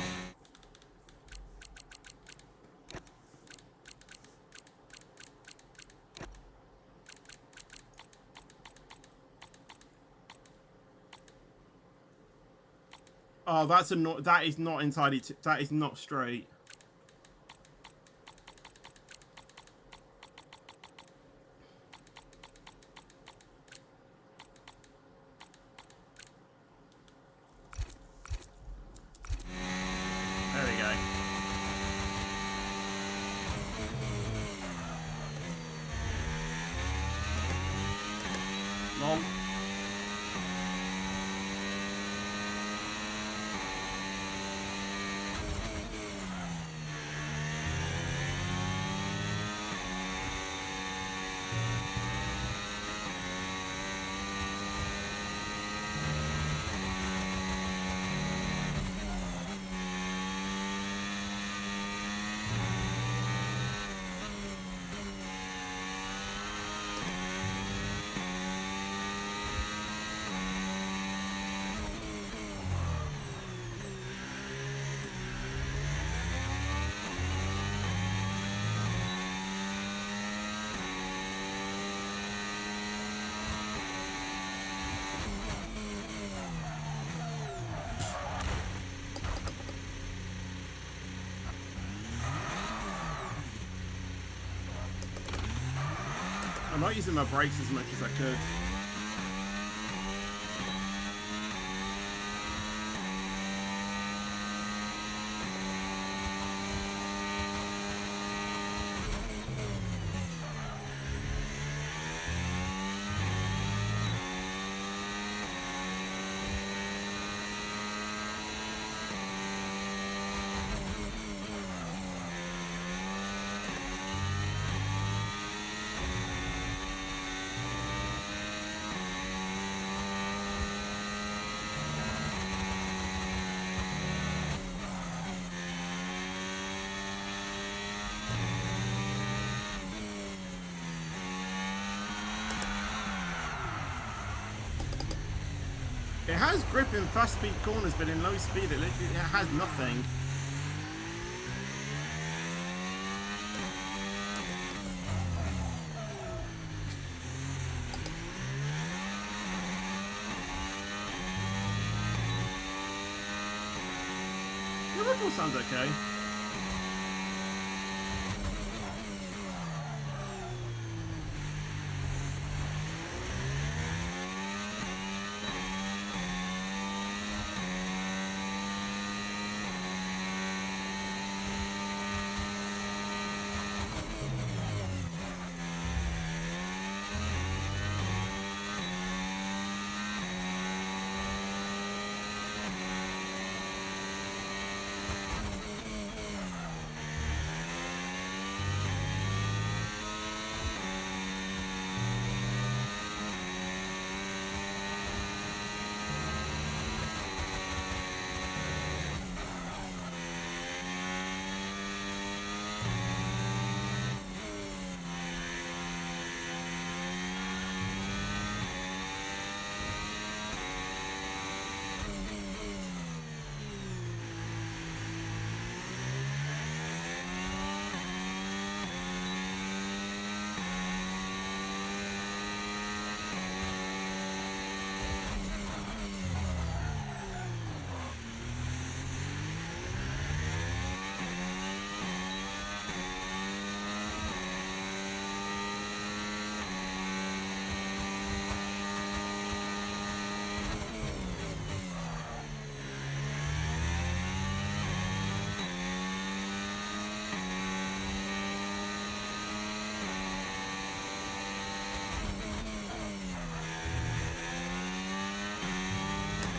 Oh, that is not entirely, that is not straight. There we go. Lol. I'm not using my brakes as much as I could. It has grip in fast speed corners, but in low speed it has nothing. overall sounds okay.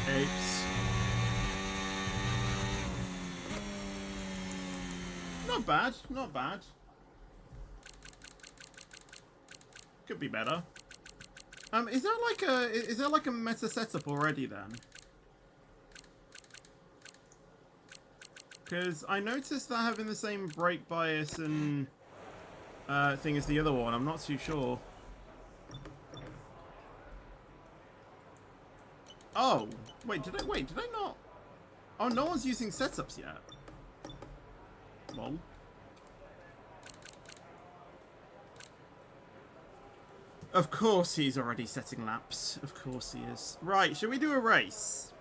Apes. Not bad, not bad. Could be better. Is there like a meta setup already then? Because I noticed that having the same brake bias and thing as the other one. I'm not too sure. Oh, wait, did I not? Oh, no one's using setups yet. Lol. Of course he's already setting laps. Of course he is. Right, should we do a race?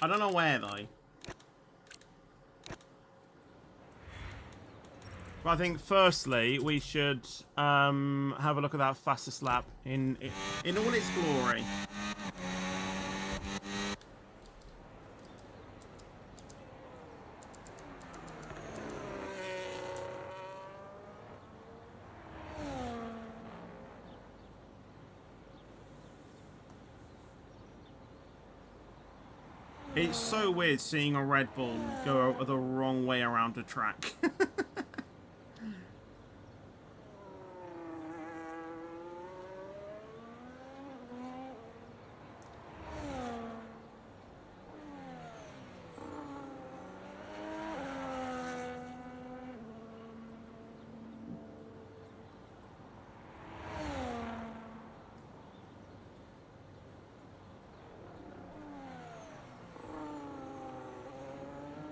I don't know where, though. But I think, firstly, we should have a look at that fastest lap in all its glory. It's so weird seeing a Red Bull go the wrong way around a track.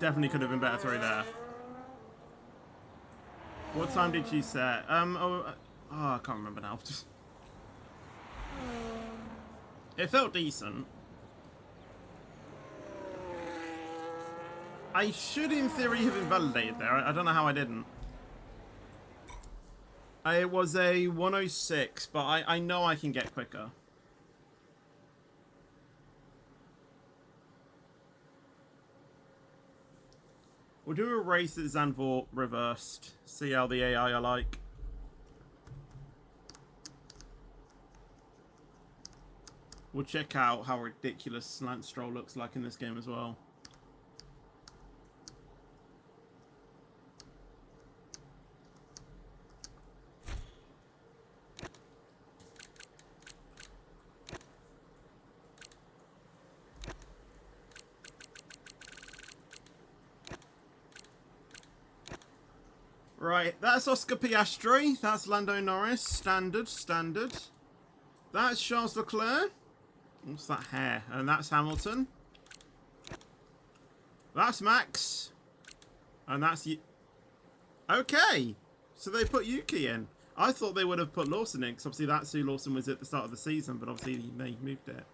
Definitely could have been better through there. What time did you set? I can't remember now. It felt decent. I should, in theory, have invalidated there. I don't know how I didn't. It was a 106, but I know I can get quicker. We'll do a race at Zandvoort reversed. See how the AI are like. We'll check out how ridiculous Lance Stroll looks like in this game as well. Right, that's Oscar Piastri. That's Lando Norris. Standard. That's Charles Leclerc. What's that hair? And that's Hamilton. That's Max. And that's... Okay. So they put Yuki in. I thought they would have put Lawson in, because obviously that's who Lawson was at the start of the season, but obviously they moved it.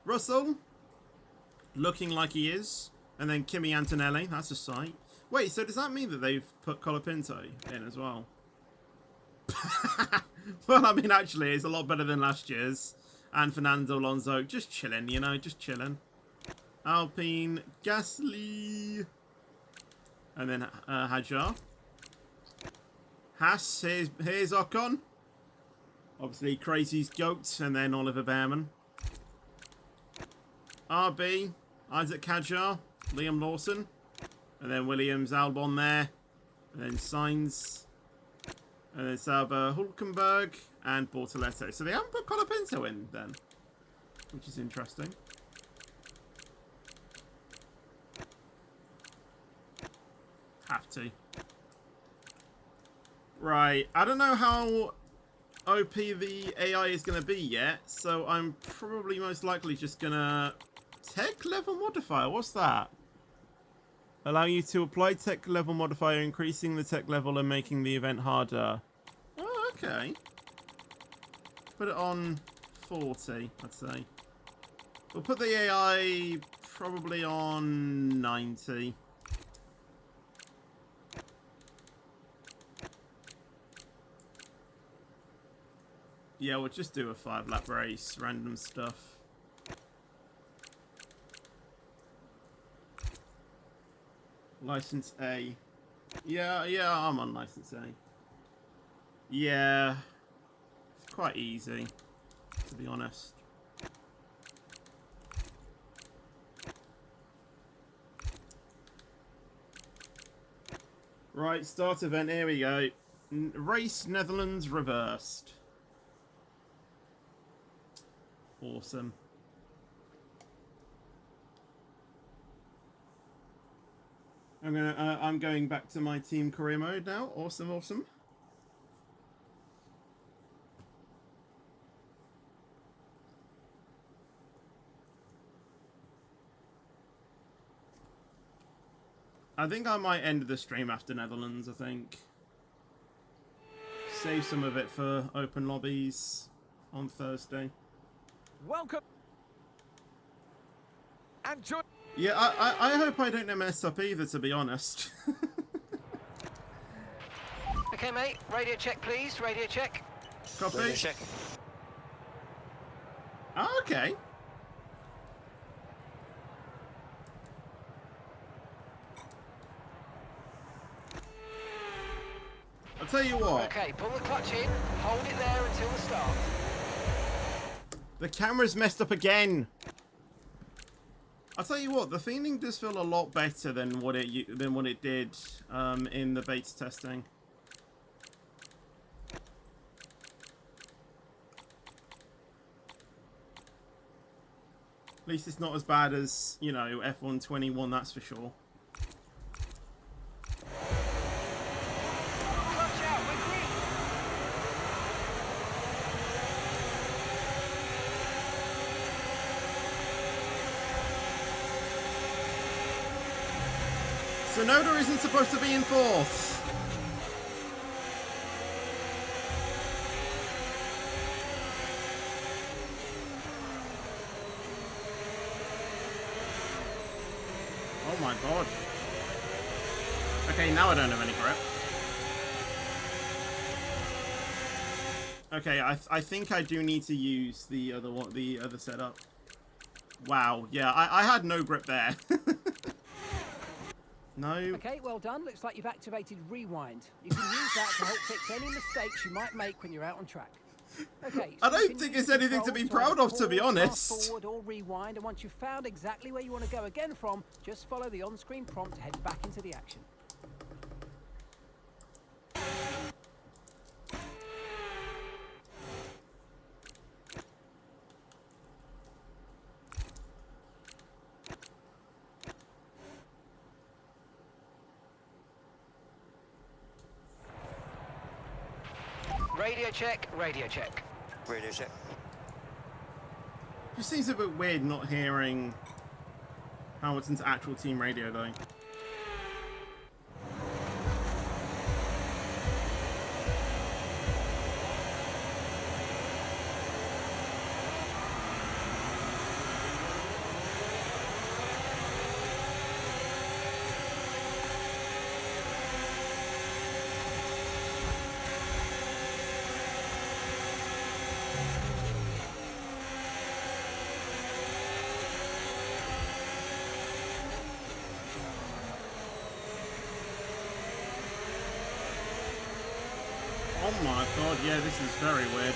Russell. looking like he is. And then Kimi Antonelli, that's a sight. Wait, so does that mean that they've put Colapinto in as well? Well, I mean, actually, it's a lot better than last year's. And Fernando Alonso, just chilling, you know, just chilling. Alpine, Gasly. And then Hajar. Haas, here's Ocon. Obviously, Crazy's GOAT, and then Oliver Behrman. RB, Isaac Hajar, Liam Lawson. And then Williams, Albon there. And then Sainz. And then Sauber, Hulkenberg, and Bortoletto. So they haven't put Colapinto in then, which is interesting. Have to. Right, I don't know how OP the AI is going to be yet, so I'm probably most likely just going to... Tech level modifier, what's that? Allow you to apply tech level modifier, increasing the tech level and making the event harder. Oh, okay. Put it on 40, I'd say. We'll put the AI probably on 90. Yeah, we'll just do a 5-lap race, random stuff. License A. Yeah, I'm on license A. Yeah, it's quite easy, to be honest. Right, start event, here we go. Race Netherlands reversed. Awesome. I'm going back to my team career mode now. Awesome, awesome. I think I might end the stream after Netherlands, I think. Save some of it for open lobbies on Thursday. Welcome. And join. Yeah, I hope I don't mess up either, to be honest. Okay, mate. Radio check, please. Radio check. Copy. Radio check. Oh, okay. I'll tell you what. Okay, pull the clutch in. Hold it there until the start. The camera's messed up again. I'll tell you what, the theming does feel a lot better than what it did in the beta testing. At least it's not as bad as, you know, F121, that's for sure. Clutch out, we're green. Sonoda isn't supposed to be in fourth. Oh my god. Okay, now I don't have any grip. Okay, I think I do need to use the other one, the other setup. Wow, yeah, I had no grip there. No. Okay, well done. Looks like you've activated Rewind. You can use that to help fix any mistakes you might make when you're out on track. Okay. I So you don't can think use it's anything to be controls proud of, to be either honest. fast forward or rewind, and once you've found exactly where you want to go again from, just follow the on-screen prompt to head back into the action. Radio check, radio check. Radio check. It seems a bit weird not hearing Hamilton's actual team radio, though. Oh my god, yeah, this is very weird.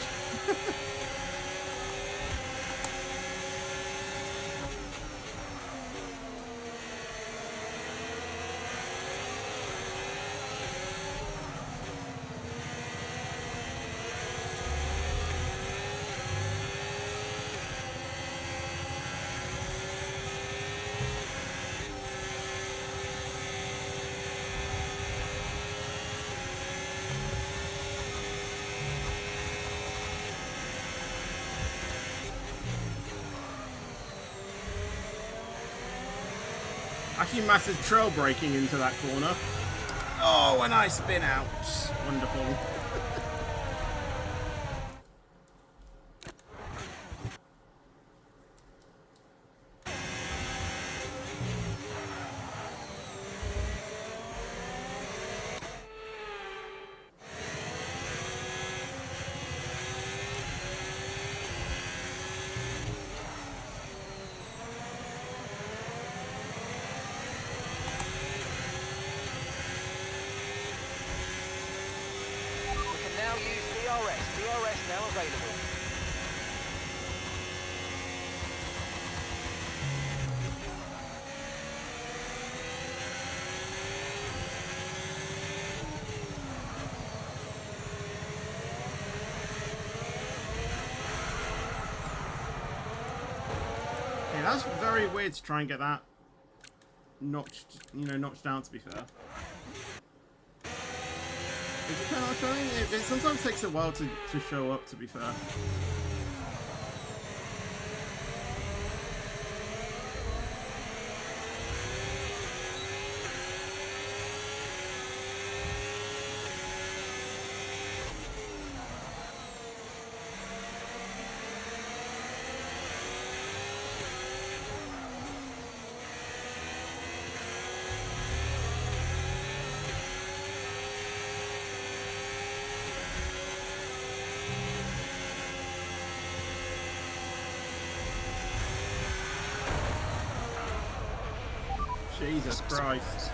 Actually, massive trail braking into that corner. Oh, and I spin out. Wonderful. Now use DRS. DRS now available. Okay, that's very weird to try and get that notched, notched down, to be fair. Is it kind of showing? It sometimes takes a while to show up, to be fair. Jesus Christ.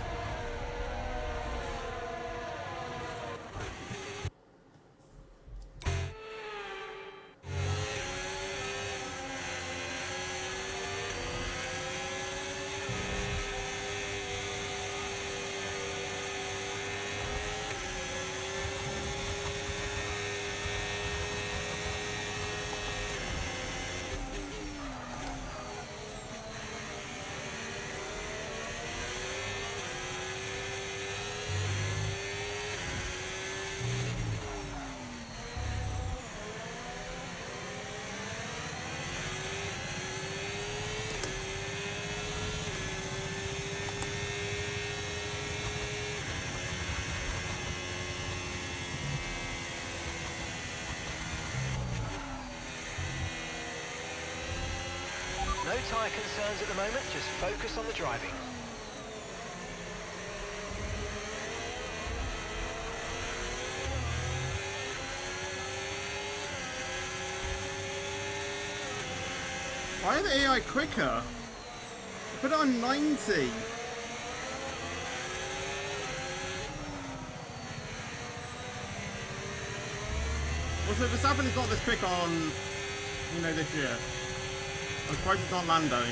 No tyre concerns at the moment, just focus on the driving. Why are the AI quicker? Put it on 90. Also, Verstappen is not this quick on, this year. I'm surprised it's not Lando or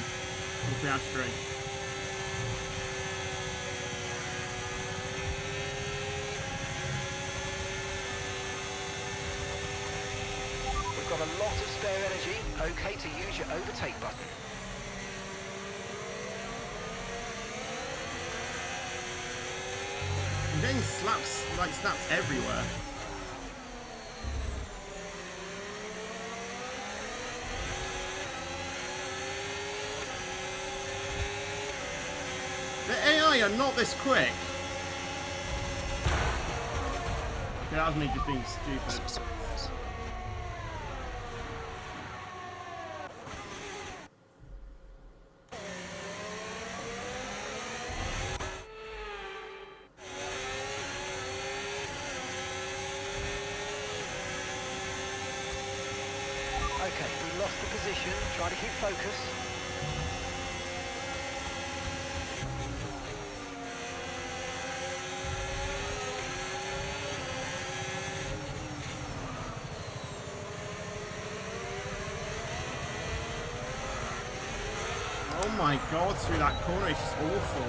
Piastri. We've got a lot of spare energy. Okay to use your overtake button. I'm getting snaps everywhere. The AI are not this quick. Okay, that was me just being stupid. Okay, we lost the position. Try to keep focus. my god, through that corner, it's just awful.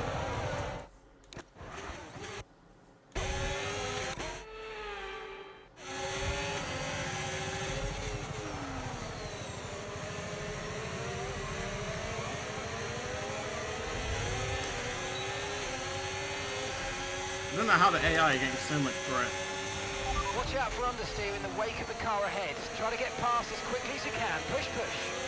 I don't know how the AI gets so much grip. Watch out for understeer in the wake of the car ahead. Try to get past as quickly as you can. Push, push.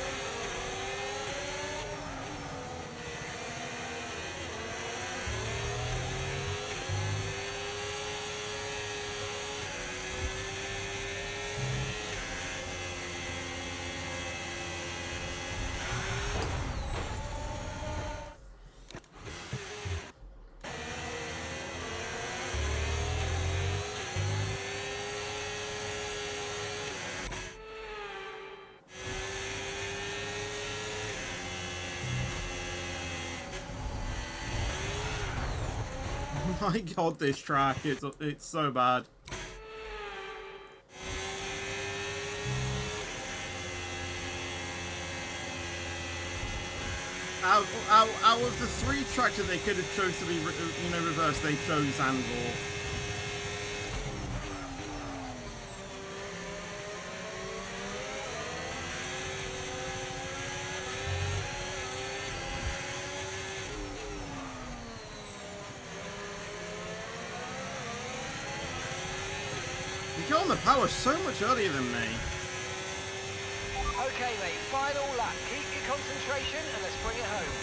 My god, this track, it's so bad. Out of the 3 tracks that they could have chose to be, you know, reversed, they chose Andor. You got on the power so much earlier than me. Okay, mate, final lap. Keep your concentration and let's bring it home.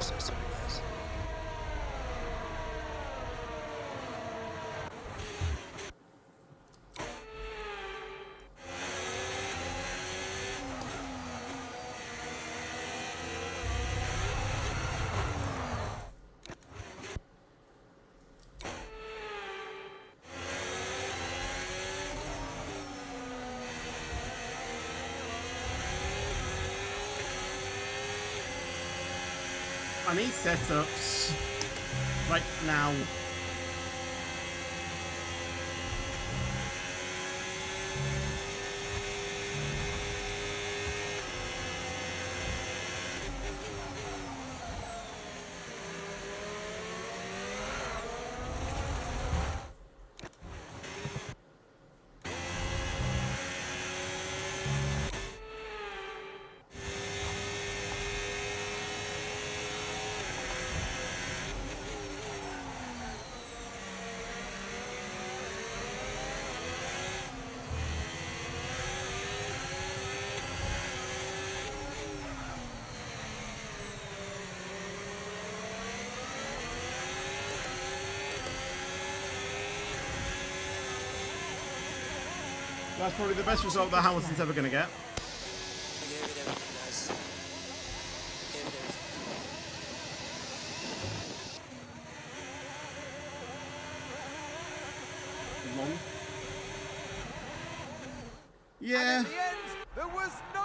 Sorry, guys. I need setups. Like, now. That's probably the best result that Hamilton's ever going to get. I gave it everything, guys. I gave it everything. Long. And Yeah, in the end, there was no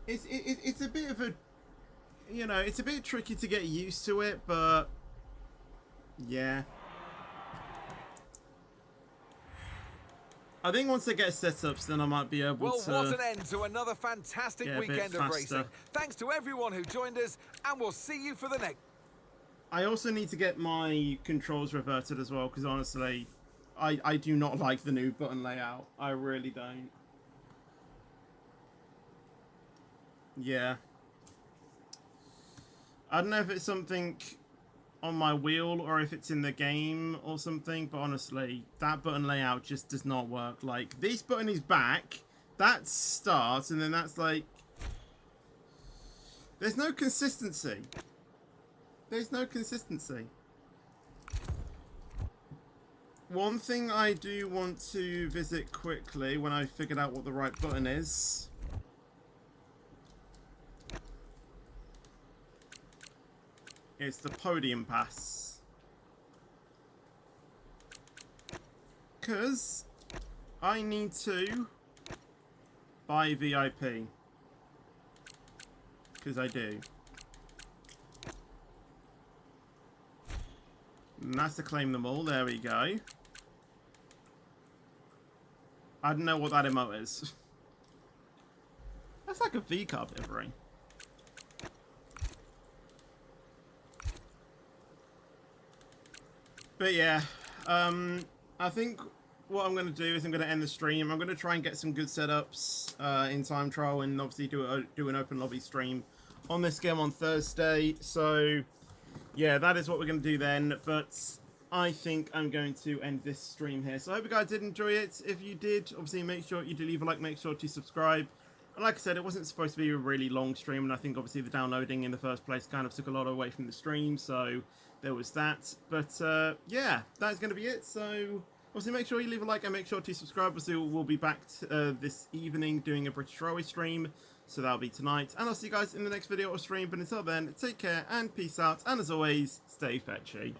it's a bit of a, you know, it's a bit tricky to get used to it, but yeah. I think once I get setups, then I might be able Well, to... what an end to another fantastic Yeah, a bit weekend of faster. racing. Thanks to everyone who joined us, and we'll see you for the next. I also need to get my controls reverted as well, because honestly, I do not like the new button layout. I really don't. Yeah. I don't know if it's something on my wheel or if it's in the game or something, but honestly, that button layout just does not work. Like, this button is back, that's start, and then that's like... There's no consistency. There's no consistency. one thing I do want to visit quickly when I figured out what the right button is. It's the podium pass. Because I need to buy VIP. Because I do. And that's to claim them all. There we go. I don't know what that emote is. That's like a V-card delivery. But yeah, I think what I'm going to do is I'm going to end the stream. I'm going to try and get some good setups in time trial and obviously do an open lobby stream on this game on Thursday. So yeah, that is what we're going to do then. But I think I'm going to end this stream here. So I hope you guys did enjoy it. If you did, obviously make sure you do leave a like, make sure to subscribe. And like I said, it wasn't supposed to be a really long stream, and I think obviously the downloading in the first place kind of took a lot away from the stream, so there was that. But yeah, that's going to be it. So obviously make sure you leave a like and make sure to subscribe. Obviously we'll be back this evening doing a British Railway stream, so that'll be tonight. And I'll see you guys in the next video or stream, but until then, take care and peace out, and as always, stay fetchy.